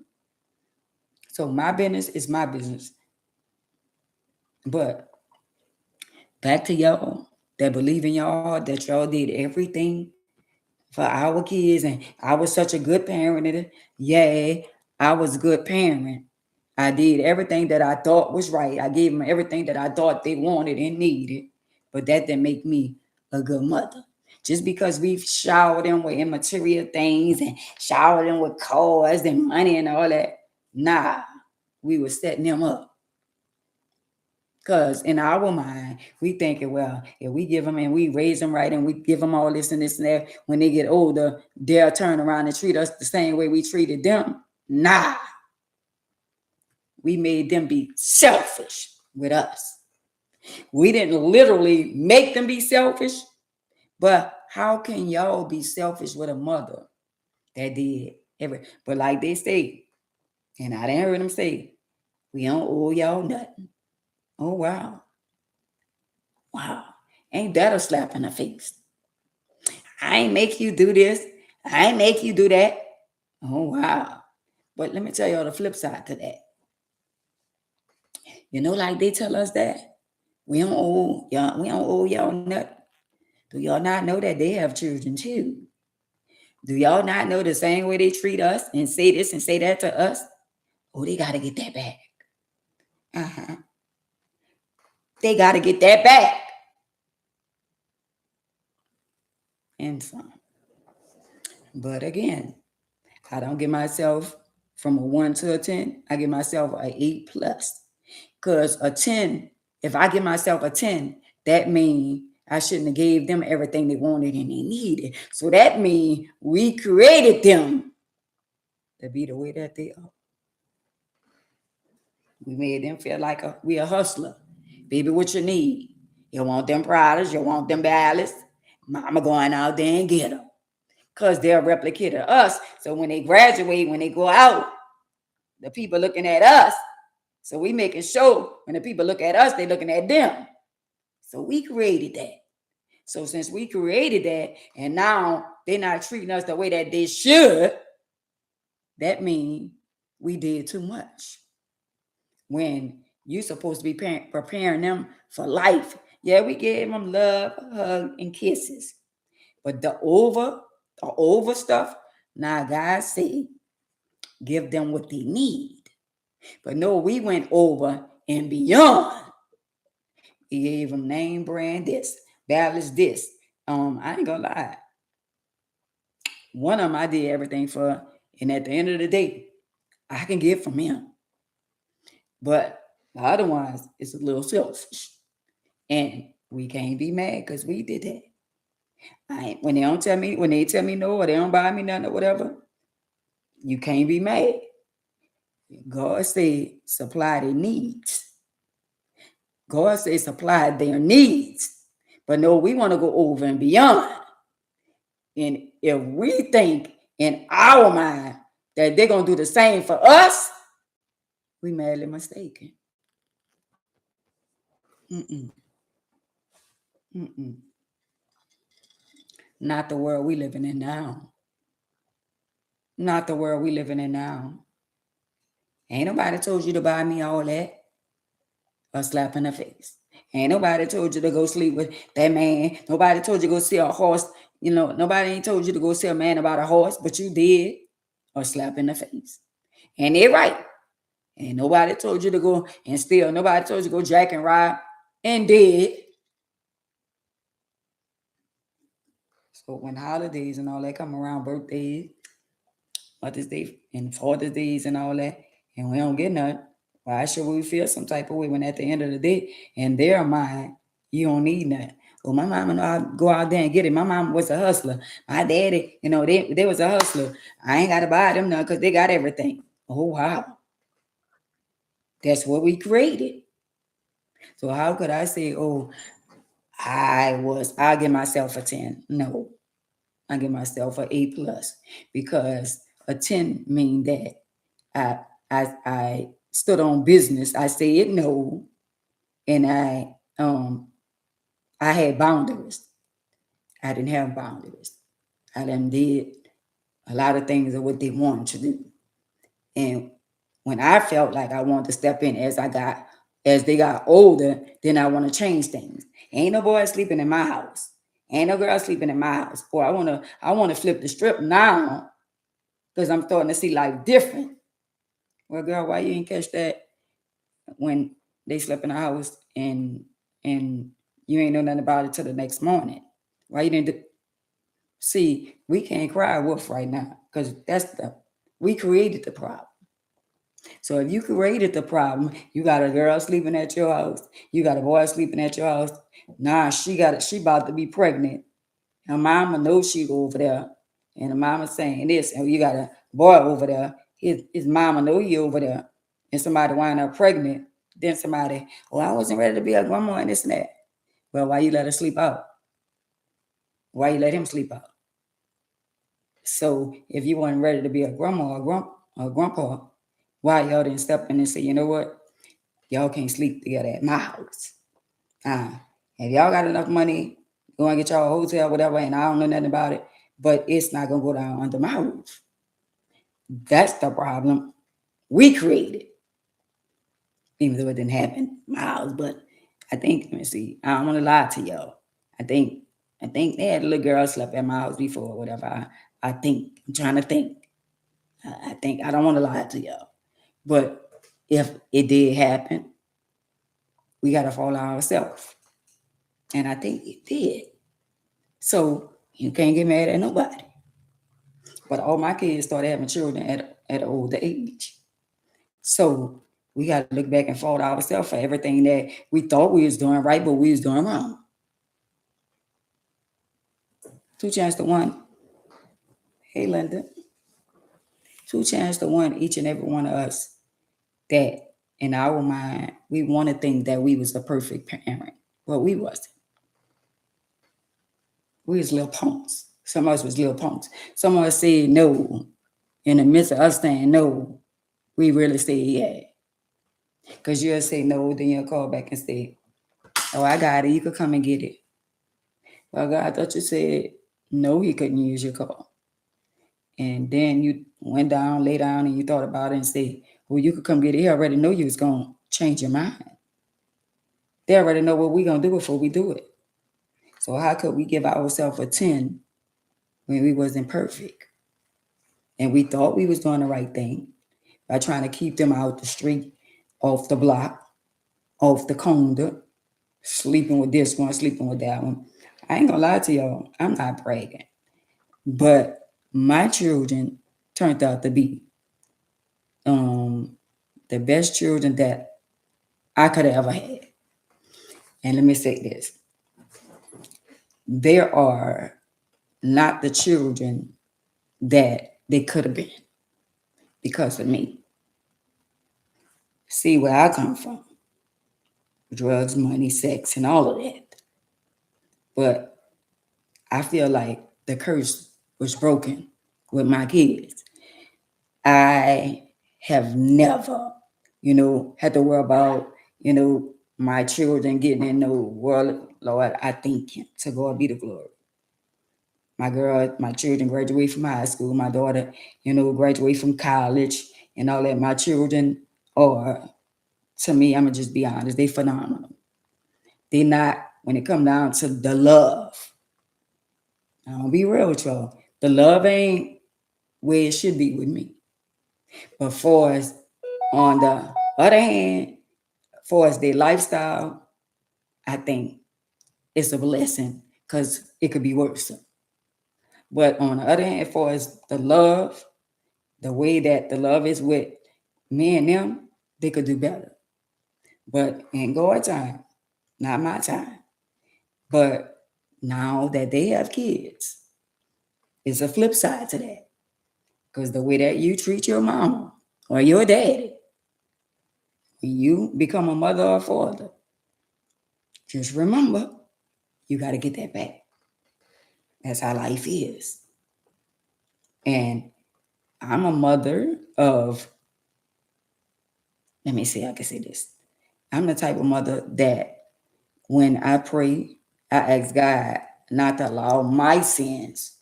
So my business is my business. But back to y'all that believe in y'all, that y'all did everything for our kids. And I was such a good parent. Yeah, I was a good parent. I did everything that I thought was right. I gave them everything that I thought they wanted and needed. But that didn't make me a good mother. Just because we showered them with immaterial things and showered them with cars and money and all that. Nah, we were setting them up. Because in our mind, we thinking, well, if we give them and we raise them right and we give them all this and this and that, when they get older, they'll turn around and treat us the same way we treated them. Nah. We made them be selfish with us. We didn't literally make them be selfish, but how can y'all be selfish with a mother that did everything? But like they say, and I didn't hear them say, we don't owe y'all nothing. Oh, wow. Wow. Ain't that a slap in the face? I ain't make you do this. I ain't make you do that. Oh, wow. But let me tell y'all the flip side to that. You know, like they tell us that we don't owe y'all nothing. Do y'all not know that they have children too? Do y'all not know the same way they treat us and say this and say that to us? Oh, they got to get that back. Uh-huh. They got to get that back. And some. But again, I don't give myself from a 1 to a 10. I give myself an 8 plus. Because a 10, if I give myself a 10, that means I shouldn't have gave them everything they wanted and they needed. So that means we created them to be the way that they are. We made them feel like we a hustler. Baby, what you need? You want them products? You want them ballads? Mama going out there and get them. Because they're a replicate of us. So when they graduate, when they go out, the people looking at us. So we making sure when the people look at us, they looking at them. So we created that. So since we created that, and now they're not treating us the way that they should, that means we did too much. When you're supposed to be preparing them for life. Yeah, we gave them love, hug, and kisses. But the over stuff, now God said, give them what they need. But no, we went over and beyond. He gave them name brand this, balance this. I ain't gonna lie. One of them I did everything for, and at the end of the day, I can get from him. But the other ones, it's a little selfish. And we can't be mad because we did that. When they tell me no, or they don't buy me nothing or whatever, you can't be mad. God said supply their needs. God said supply their needs. But no, we want to go over and beyond. And if we think in our mind that they're going to do the same for us, we madly mistaken. Not the world we living in now. Not the world we living in now. Ain't nobody told you to buy me all that. A slap in the face. Ain't nobody told you to go sleep with that man. Nobody told you to go see a horse. You know, nobody ain't told you to go see a man about a horse, but you did. A slap in the face. And they're right. And nobody told you to go and steal. Nobody told you to go jack and ride, and did. So when holidays and all that come around, birthdays, Mother's Day and Father's Days and all that, and we don't get nothing, why should we feel some type of way when at the end of the day, in their mind, you don't need nothing? Well, my mama know I'll go out there and get it. My mama was a hustler. My daddy, they was a hustler. I ain't got to buy them nothing because they got everything. Oh, wow. That's what we created. So how could I say, oh, I'll give myself a 10? No, I give myself an 8 plus, because a 10 mean that I stood on business. I said no, and I had boundaries. I didn't have boundaries. I did a lot of things of what they wanted to do. And when I felt like I wanted to step in as they got older, then I want to change things. Ain't no boy sleeping in my house. Ain't no girl sleeping in my house. Boy, I want to flip the strip now because I'm starting to see life different. Well, girl, why you ain't catch that when they slept in the house and you ain't know nothing about it till the next morning? Why you didn't see? We can't cry wolf right now because we created the problem. So if you created the problem, you got a girl sleeping at your house, you got a boy sleeping at your house. Nah, she about to be pregnant. Her mama knows she over there, and the mama saying this, and you got a boy over there. His mama know he over there, and somebody wind up pregnant. Then somebody, well, I wasn't ready to be a grandma and this and that. Well, why you let her sleep out? Why you let him sleep out? So if you weren't ready to be a grandma or grandpa, why y'all didn't step in and say, you know what? Y'all can't sleep together at my house. If y'all got enough money, go and get y'all a hotel, whatever, and I don't know nothing about it, but it's not gonna go down under my roof. That's the problem we created, even though it didn't happen in my house. But I think, let me see, I don't want to lie to y'all. I think they had a little girl slept at my house before, or whatever. I think I'm trying to think. I think I don't want to lie to y'all, but if it did happen, we got to follow ourselves, and I think it did. So you can't get mad at nobody. But all my kids started having children at an older age. So we got to look back and fault ourselves for everything that we thought we was doing right, but we was doing wrong. 2 Chainz to 1. Hey, Linda. 2 Chainz to 1, each and every one of us, that in our mind, we want to think that we was the perfect parent. Well, we wasn't. We was little punks. Some of us was little punks. Some of us said no. In the midst of us saying no, we really said yeah. Because you'll say no, then you'll call back and say, oh, I got it. You could come and get it. Well, God, I thought you said no, he couldn't use your car. And then you went down, lay down, and you thought about it and said, well, you could come get it. He already know you was going to change your mind. They already know what we're going to do before we do it. So how could we give ourselves a 10 when we wasn't perfect? And we thought we was doing the right thing by trying to keep them out the street, off the block, off the corner, sleeping with this one, sleeping with that one. I ain't gonna lie to y'all, I'm not bragging, but my children turned out to be the best children that I could have ever had. And let me say this, there are not the children that they could have been because of me. See where I come from. Drugs, money, sex, and all of that. But I feel like the curse was broken with my kids. I have never, had to worry about, my children getting in no world. Lord, I thank him. To God be the glory. My children graduate from high school. My daughter, graduate from college and all that. My children are, to me, I'm going to just be honest, they phenomenal. They not, when it come down to the love, I'm going to be real with y'all, the love ain't where it should be with me. But for us, on the other hand, for us, their lifestyle, I think it's a blessing because it could be worse. But on the other hand, for us, the love, the way that the love is with me and them, they could do better. But in God's time, not my time. But now that they have kids, it's a flip side to that. Because the way that you treat your mama or your daddy, when you become a mother or father, just remember, you got to get that back. That's how life is. And I'm a mother of, let me see, I can say this. I'm the type of mother that when I pray, I ask God not to allow my sins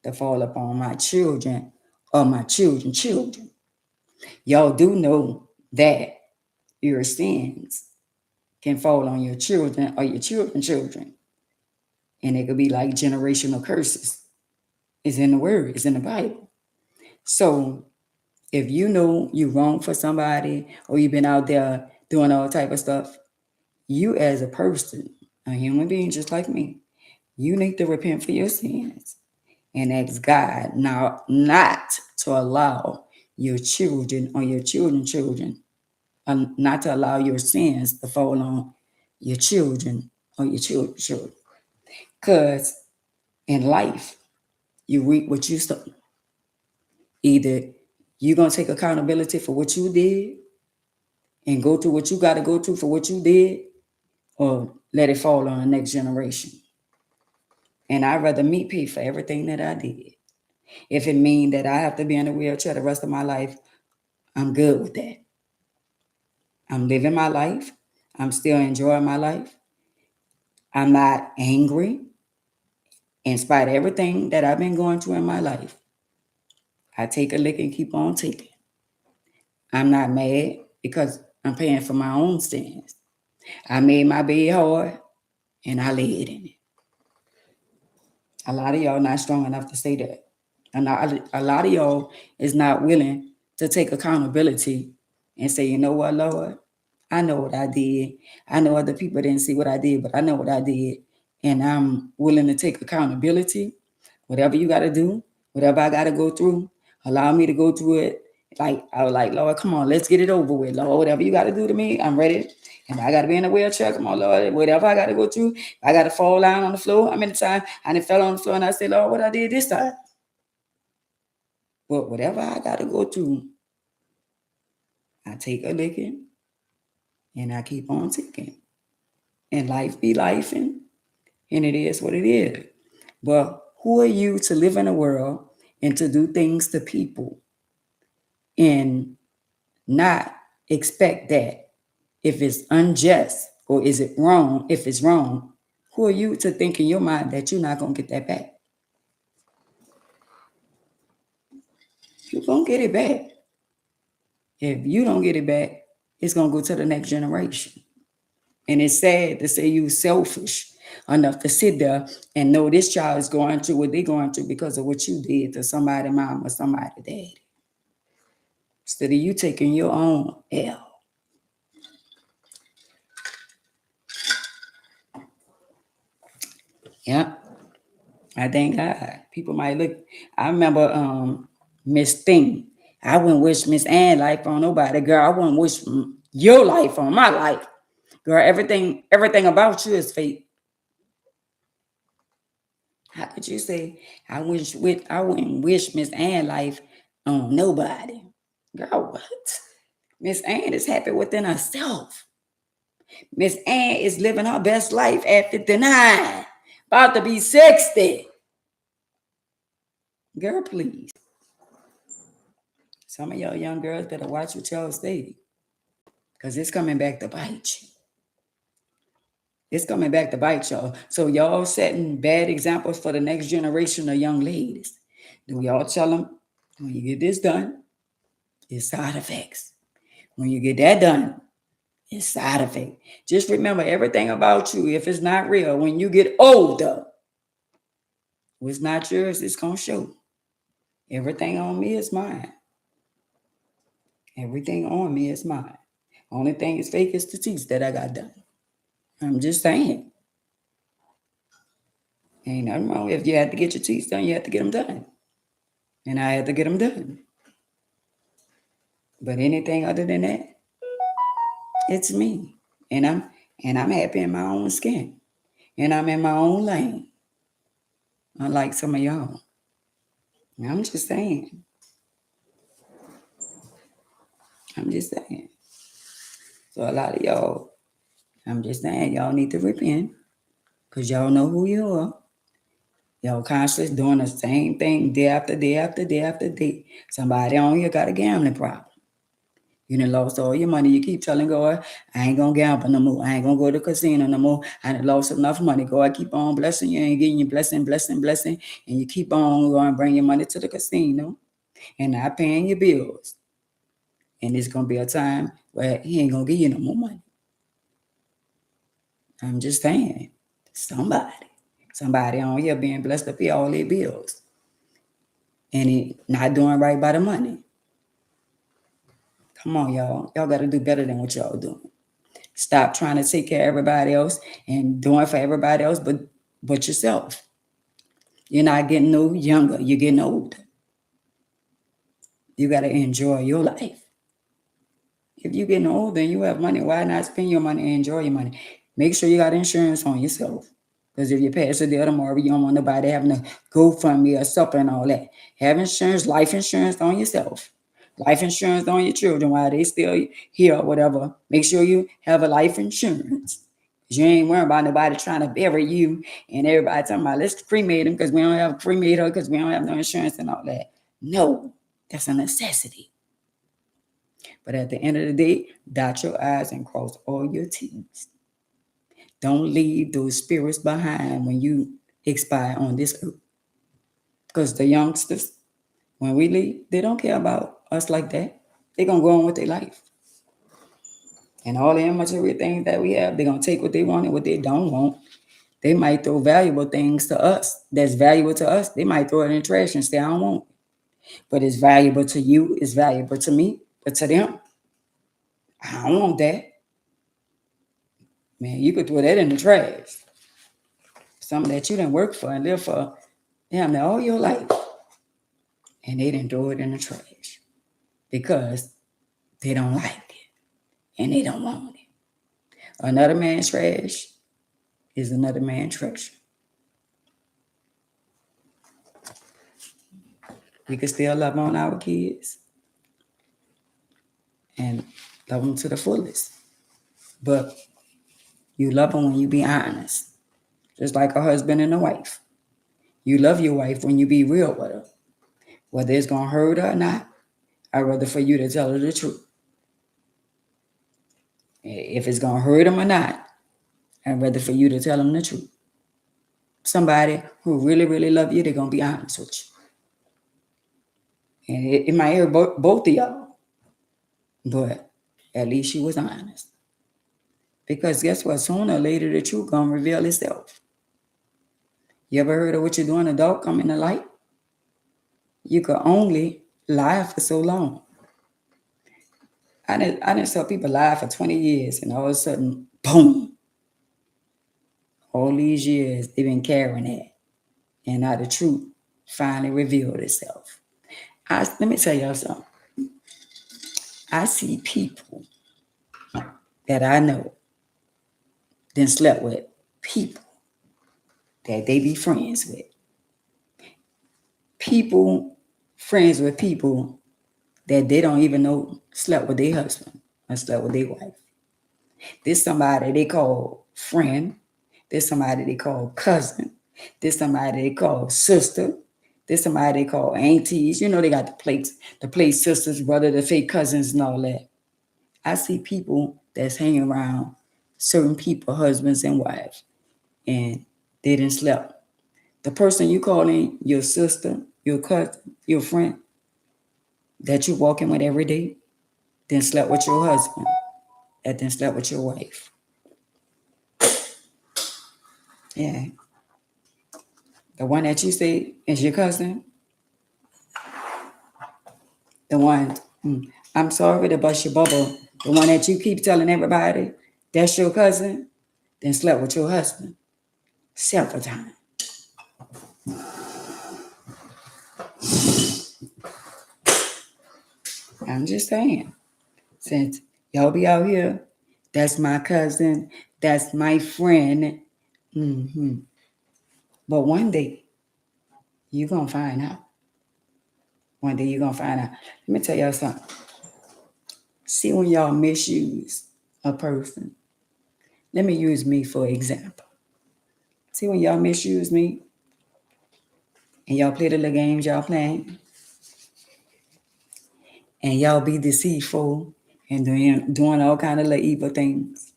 to fall upon my children or my children's children. Y'all do know that your sins can fall on your children or your children's children. And it could be like generational curses. It's in the word, it's in the Bible. So if you know you're wrong for somebody or you've been out there doing all type of stuff, you as a person, a human being just like me, you need to repent for your sins and ask God now not to allow your children or your children's children, not to allow your sins to fall on your children or your children's children. Because in life, you reap what you sow. Either you're going to take accountability for what you did and go through what you got to go through for what you did, or let it fall on the next generation. And I'd rather me pay for everything that I did. If it means that I have to be in a wheelchair the rest of my life, I'm good with that. I'm living my life. I'm still enjoying my life. I'm not angry. In spite of everything that I've been going through in my life, I take a lick and keep on taking. I'm not mad because I'm paying for my own sins. I made my bed hard and I laid in it. A lot of y'all not strong enough to say that. And a lot of y'all is not willing to take accountability and say, you know what, Lord, I know what I did. I know other people didn't see what I did, but I know what I did. And I'm willing to take accountability. Whatever you got to do, whatever I got to go through, allow me to go through it. Like, I was like, Lord, come on, let's get it over with. Lord, whatever you got to do to me, I'm ready. And I got to be in a wheelchair. Come on, Lord, whatever I got to go through, I got to fall down on the floor. How many times I done fell on the floor and I said, Lord, what I did this time? But whatever I got to go through, I take a licking and I keep on ticking. And life be life, and it is what it is. But who are you to live in a world and to do things to people and not expect that if it's unjust or is it wrong? If it's wrong, who are you to think in your mind that you're not going to get that back? You're going to get it back. If you don't get it back, it's going to go to the next generation. And it's sad to say you selfish enough to sit there and know this child is going through what they're going through because of what you did to somebody mom or somebody daddy. Instead of you taking your own L. Yeah. I thank God. People might look. I remember Miss Thing. I wouldn't wish Miss Ann life on nobody. Girl, I wouldn't wish your life on my life. Girl, everything about you is fake. How could you say I wouldn't wish Miss Ann life on nobody? Girl, what? Miss Ann is happy within herself. Miss Ann is living her best life at 59, about to be 60. Girl, please. Some of y'all young girls better watch what y'all say, because it's coming back to bite you. It's coming back to bite y'all. So y'all setting bad examples for the next generation of young ladies. Do y'all tell them, when you get this done, it's side effects. When you get that done, it's side effect. Just remember everything about you, if it's not real, when you get older, what's not yours, it's going to show. Everything on me is mine. Everything on me is mine. Only thing is fake is the teeth that I got done. I'm just saying. Ain't nothing wrong. If you had to get your teeth done, you had to get them done. And I had to get them done. But anything other than that, it's me. And I'm happy in my own skin. And I'm in my own lane. Unlike some of y'all. I'm just saying. I'm just saying. So a lot of y'all, I'm just saying, y'all need to repent. Because y'all know who you are. Y'all constantly doing the same thing day after day after day after day. Somebody on here got a gambling problem. You done lost all your money. You keep telling God, I ain't going to gamble no more. I ain't going to go to the casino no more. I done lost enough money. God keep on blessing you and getting you blessing. And you keep on going and bring your money to the casino and not paying your bills. And it's going to be a time where he ain't going to give you no more money. I'm just saying, somebody on here being blessed to pay all their bills. And he not doing right by the money. Come on, y'all. Y'all got to do better than what y'all doing. Stop trying to take care of everybody else and doing for everybody else, but yourself. You're not getting no younger. You're getting older. You got to enjoy your life. If you're getting older and you have money, why not spend your money and enjoy your money? Make sure you got insurance on yourself. Because if you pass a deal tomorrow, you don't want nobody having to go from me or supper and all that. Have insurance, life insurance on yourself. Life insurance on your children while they still here or whatever. Make sure you have a life insurance. You ain't worrying about nobody trying to bury you and everybody talking about let's cremate them because we don't have cremate her because we don't have no insurance and all that. No, that's a necessity. But at the end of the day, dot your I's and cross all your T's. Don't leave those spirits behind when you expire on this earth. Because the youngsters, when we leave, they don't care about us like that. They're going to go on with their life. And all the immaterial things that we have, they're going to take what they want and what they don't want. They might throw valuable things to us that's valuable to us. They might throw it in the trash and say, I don't want it. But it's valuable to you. It's valuable to me. But to them, I don't want that. Man, you could throw that in the trash. Something that you didn't work for and live for damn near all your life. And they didn't throw it in the trash because they don't like it and they don't want it. Another man's trash is another man's treasure. We can still love on our kids and love them to the fullest. But you love them when you be honest. Just like a husband and a wife. You love your wife when you be real with her. Whether it's going to hurt her or not, I'd rather for you to tell her the truth. If it's going to hurt them or not, I'd rather for you to tell them the truth. Somebody who really, really love you, they're going to be honest with you. And it might hurt both of y'all. But at least she was honest. Because guess what? Sooner or later, the truth going to reveal itself. You ever heard of what you're doing, a dog coming to light? You could only lie for so long. I didn't saw people lie for 20 years and all of a sudden, boom. All these years, they've been carrying that. And now the truth finally revealed itself. Let me tell y'all something. I see people that I know then slept with people that they be friends with. People friends with people that they don't even know slept with their husband or slept with their wife. There's somebody they call friend. There's somebody they call cousin. There's somebody they call sister. There's somebody they call aunties. You know, they got the play sisters, brother, the fake cousins and all that. I see people that's hanging around certain people, husbands and wives, and they didn't slept. The person you calling your sister, your cousin, your friend, that you walking with every day, then slept with your husband, that then slept with your wife. Yeah. The one that you say is your cousin, the one, I'm sorry to bust your bubble, the one that you keep telling everybody, that's your cousin, then slept with your husband several times. I'm just saying, since y'all be out here, that's my cousin, that's my friend. But one day, you're going to find out. One day you're going to find out. Let me tell y'all something. See, when y'all misuse a person, let me use me for example. See, when y'all misuse me and y'all play the little games y'all playing and y'all be deceitful and doing all kind of little evil things.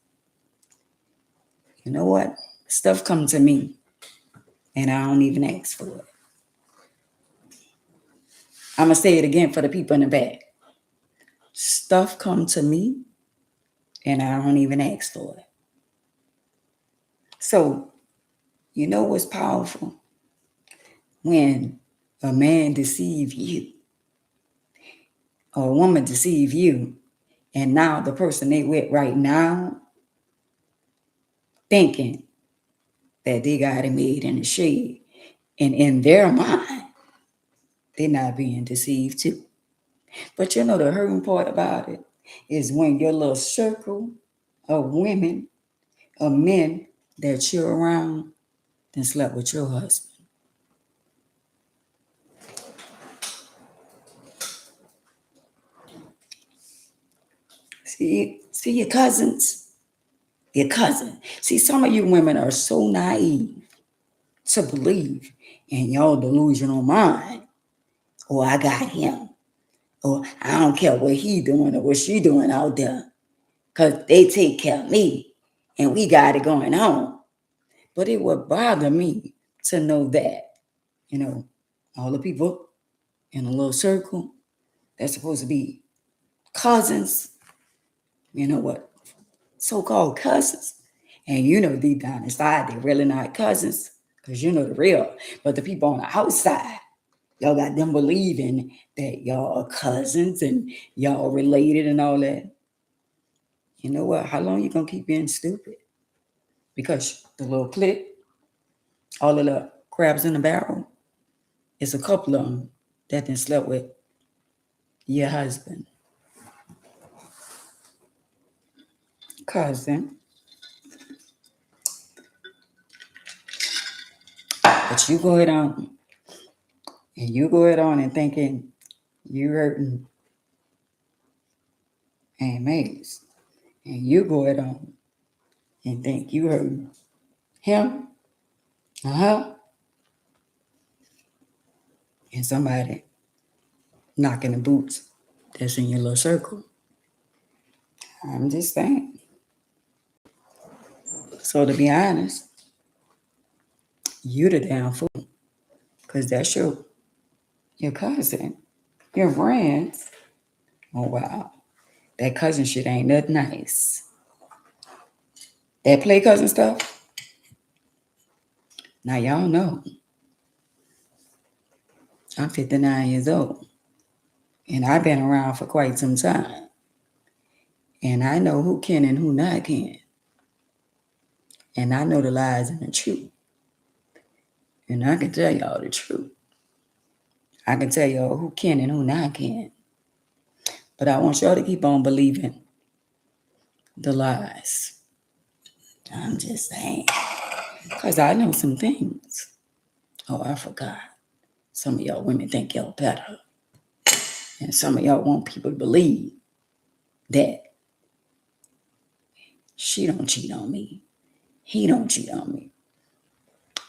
You know what? Stuff comes to me and I don't even ask for it. I'm going to say it again for the people in the back. Stuff comes to me and I don't even ask for it. So, you know what's powerful? When a man deceives you or a woman deceives you, and now the person they with right now thinking that they got it made in the shade, and in their mind, they're not being deceived too. But you know the hurting part about it is when your little circle of women, of men that you're around, then slept with your husband. See your cousins, your cousin. See, some of you women are so naive to believe in your delusional mind. Or I got him. Or I don't care what he doing or what she doing out there. Because they take care of me. And we got it going on. But it would bother me to know that, all the people in a little circle, they're supposed to be cousins. You know what? So-called cousins. And deep down inside, they're really not cousins. Because you know the real. But the people on the outside, y'all got them believing that y'all are cousins and y'all related and all that. You know what? How long you gonna keep being stupid? Because the little clique, all of the crabs in the barrel, it's a couple of them that then slept with your husband, cousin. But you go ahead on and thinking you hurting Aunt Maze. And you go ahead on and think you hurting him. And somebody knocking the boots that's in your little circle. I'm just saying. So to be honest, you the damn fool. Because that's your cousin, your friends. Oh, wow. That cousin shit ain't nothing nice. That play cousin stuff. Now, y'all know. I'm 59 years old. And I've been around for quite some time. And I know who can and who not can. And I know the lies and the truth. And I can tell y'all the truth. I can tell y'all who can and who not can. But I want y'all to keep on believing the lies. I'm just saying. Because I know some things. Oh, I forgot. Some of y'all women think y'all better. And some of y'all want people to believe that she don't cheat on me. He don't cheat on me.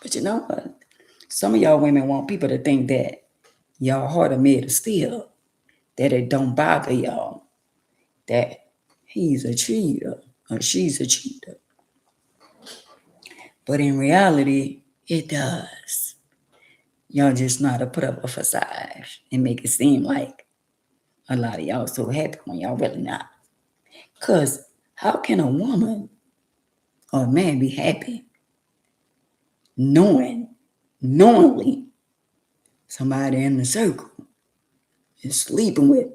But you know what? Some of y'all women want people to think that y'all heart are made of steel. That it don't bother y'all. That he's a cheater or she's a cheater. But in reality, it does. Y'all just know how to put up a facade and make it seem like a lot of y'all so happy when y'all really not. Because how can a woman or a man be happy knowingly somebody in the circle is sleeping with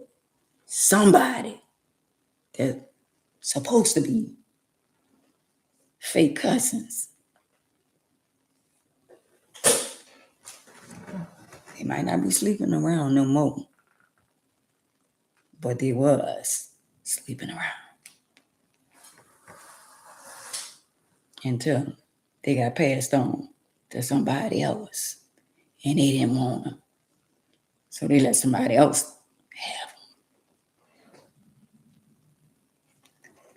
somebody that's supposed to be fake cousins? They might not be sleeping around no more, but they was sleeping around until they got passed on to somebody else and they didn't want them. So they let somebody else have them.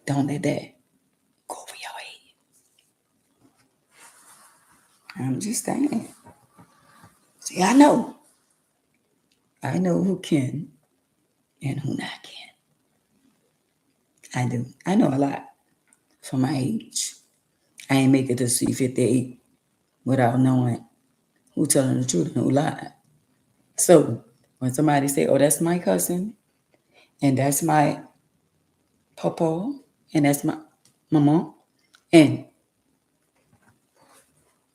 Don't let that go over your head. I'm just saying. See, I know who can and who not can. I do. I know a lot for my age. I ain't make it to see 58 without knowing who telling the truth and who lied. So when somebody say, oh, that's my cousin, and that's my papa, and that's my mama, and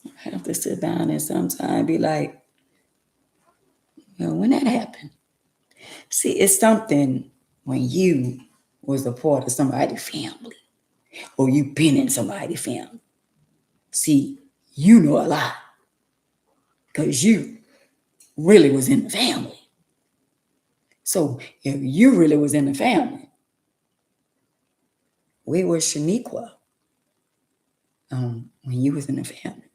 I have to sit down and sometimes be like, when that happened? See, it's something when you was a part of somebody's family or you been in somebody's family. See, you know a lot because you really was in the family. So if you really was in the family, where was Shaniqua when you was in the family?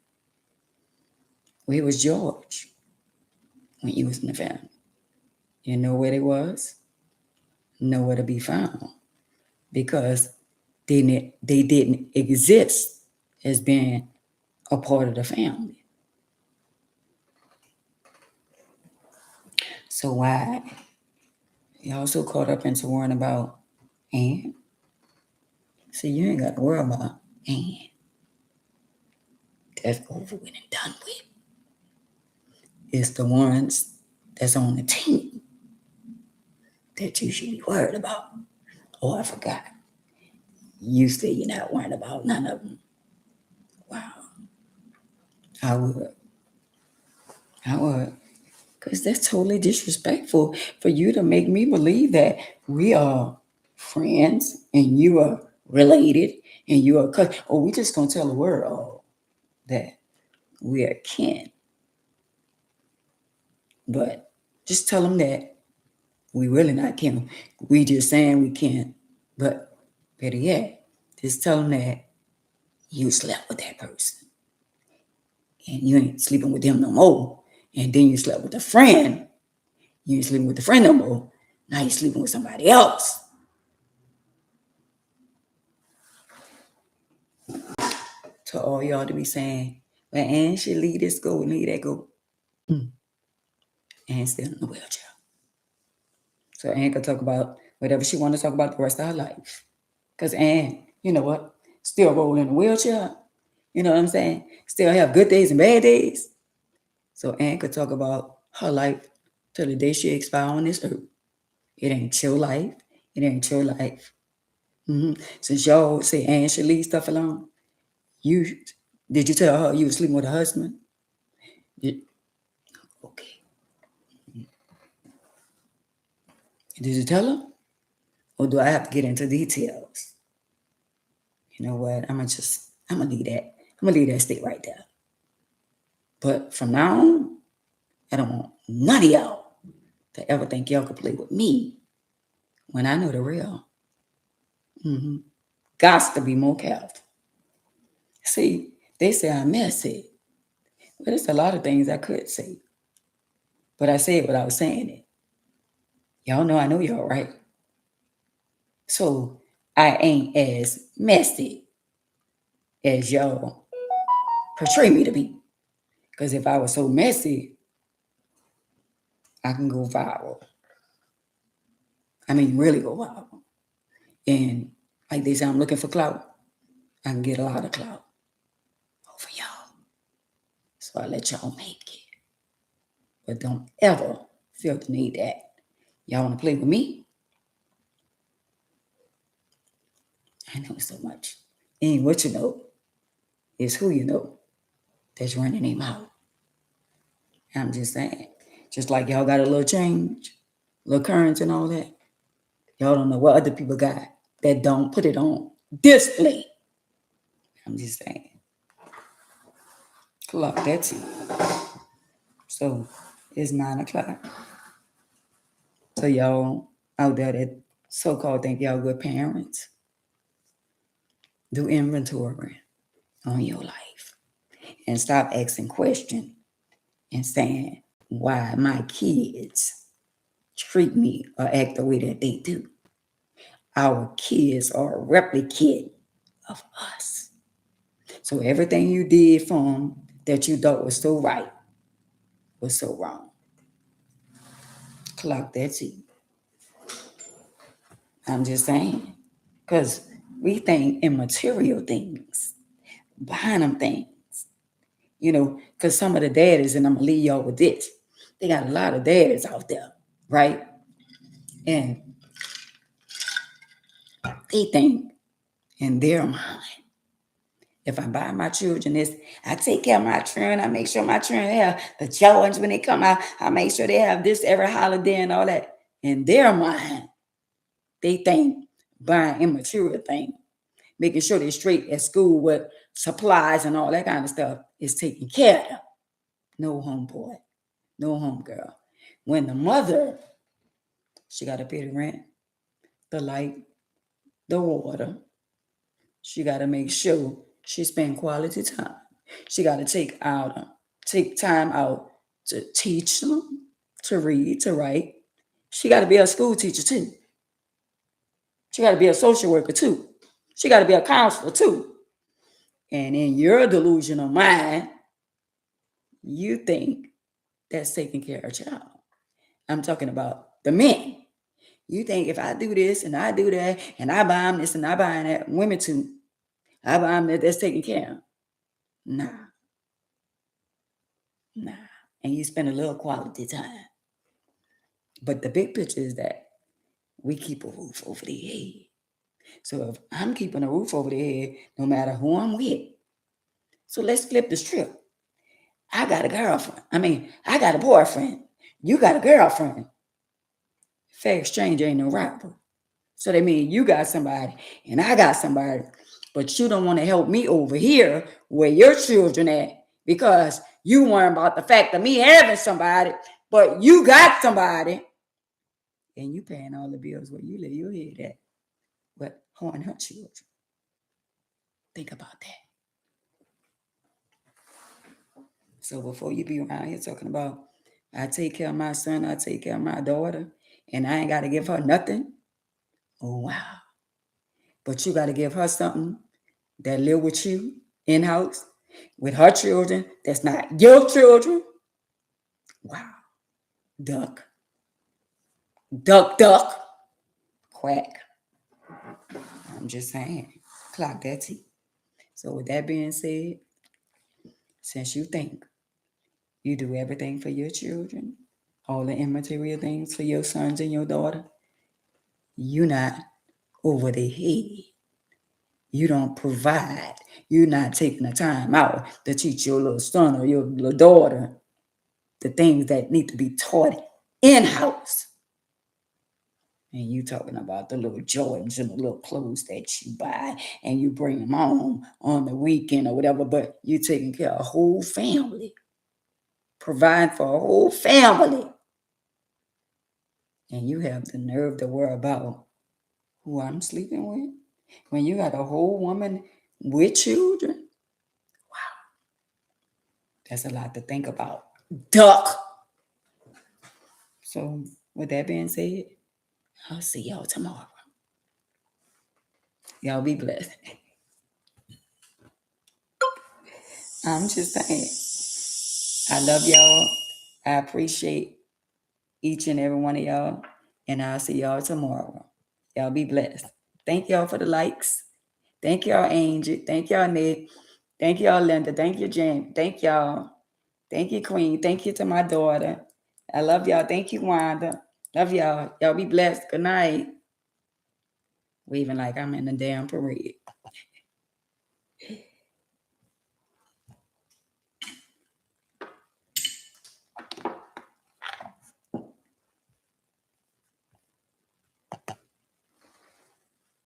Where was George when you was in the family? You know where they was? Nowhere to be found, because they didn't exist as being a part of the family. So why y'all so caught up into worrying about Ann? See, you ain't got to worry about Ann. That's over with and done with. It's the ones that's on the team that you should be worried about. Oh, I forgot. You say you're not worried about none of them. Wow. I would. Because that's totally disrespectful for you to make me believe that we are friends and you are related and you are oh, we just gonna tell the world that we are kin. But just tell them that we really not kin. We just saying we can. But better yet, just tell them that you slept with that person and you ain't sleeping with them no more. And then you slept with a friend. You ain't sleeping with the friend no more. Now you're sleeping with somebody else. To all y'all to be saying, well, Ann should leave this go and leave that go. Ann's still in the wheelchair. So Ann can talk about whatever she want to talk about the rest of her life. Because Ann, you know what, still rolling in a wheelchair. You know what I'm saying? Still have good days and bad days. So Ann could talk about her life till the day she expire on this earth. It ain't your life. It ain't your life. Since y'all say Ann should leave stuff alone, did you tell her you was sleeping with her husband? Okay. Did you tell her? Or do I have to get into details? You know what? I'm gonna leave that. I'm gonna leave that state right there. But from now on, I don't want none of y'all to ever think y'all could play with me when I know the real. Gots to be more careful. See, they say I'm messy. But there's a lot of things I could say. But I say it without saying it. Y'all know I know y'all, right? So I ain't as messy as y'all portray me to be. Because if I was so messy, I can go viral. I mean, really go viral. And like they say, I'm looking for clout. I can get a lot of clout over y'all. So I let y'all make it. But don't ever feel the need that y'all want to play with me. I know so much. Ain't what you know. It's who you know that's running their mouth. I'm just saying. Just like y'all got a little change, little currents and all that. Y'all don't know what other people got that don't put it on display. I'm just saying. Clock that tea. So it's 9 o'clock. So y'all out there that so-called think y'all good parents, do inventory on your life and stop asking questions and saying why my kids treat me or act the way that they do. Our kids are a replicate of us. So everything you did for them that you thought was so right was so wrong. Clock that tea. I'm just saying. Because we think in material things, buying them things. You know, because some of the daddies, and I'm going to leave y'all with this, they got a lot of daddies out there, right? And they think in their mind, if I buy my children this, I take care of my children, I make sure my children have the Jordans when they come out, I make sure they have this every holiday and all that. In their mind, they think buying immaterial things, making sure they're straight at school with supplies and all that kind of stuff is taken care of. No homeboy, no homegirl. When the mother She got to pay the rent, the light, the water. She got to make sure she spend quality time. She got to take time out to teach them, to read, to write. She got to be a school teacher too. She got to be a social worker too. She got to be a counselor too. And in your delusional mind, you think that's taking care of a child. I'm talking about the men. You think if I do this and I do that and I buy them this and I buy that, women too, I buy them that's taking care of. Nah. And you spend a little quality time. But the big picture is that we keep a roof over their head. So if I'm keeping a roof over their head, no matter who I'm with. So let's flip the script. I got a girlfriend. I got a boyfriend. You got a girlfriend. Fair exchange ain't no robbery. So that means you got somebody and I got somebody, but you don't want to help me over here where your children at because you worry about the fact of me having somebody, but you got somebody and you paying all the bills where you lay your head at. But her and her children. Think about that. So before you be around here talking about, I take care of my son, I take care of my daughter, and I ain't got to give her nothing. Oh, wow. But you got to give her something that live with you in-house, with her children, that's not your children. Wow. Duck. Duck, duck. Quack. I'm just saying. Clock that T. So with that being said, since you think you do everything for your children, all the immaterial things for your sons and your daughter, you're not over the head. You don't provide. You're not taking the time out to teach your little son or your little daughter the things that need to be taught in-house. And you talking about the little Jordans and the little clothes that you buy and you bring them home on the weekend or whatever, but you taking care of a whole family. Providing for a whole family. And you have the nerve to worry about who I'm sleeping with. When you got a whole woman with children. Wow. That's a lot to think about. Duck. So with that being said, I'll see y'all tomorrow. Y'all be blessed. I'm just saying, I love y'all. I appreciate each and every one of y'all. And I'll see y'all tomorrow. Y'all be blessed. Thank y'all for the likes. Thank y'all, Angel. Thank y'all, Nick. Thank y'all, Linda. Thank you, Jen. Thank y'all. Thank you, Queen. Thank you to my daughter. I love y'all. Thank you, Wanda. Love y'all. Y'all be blessed. Good night. Waving like I'm in a damn parade.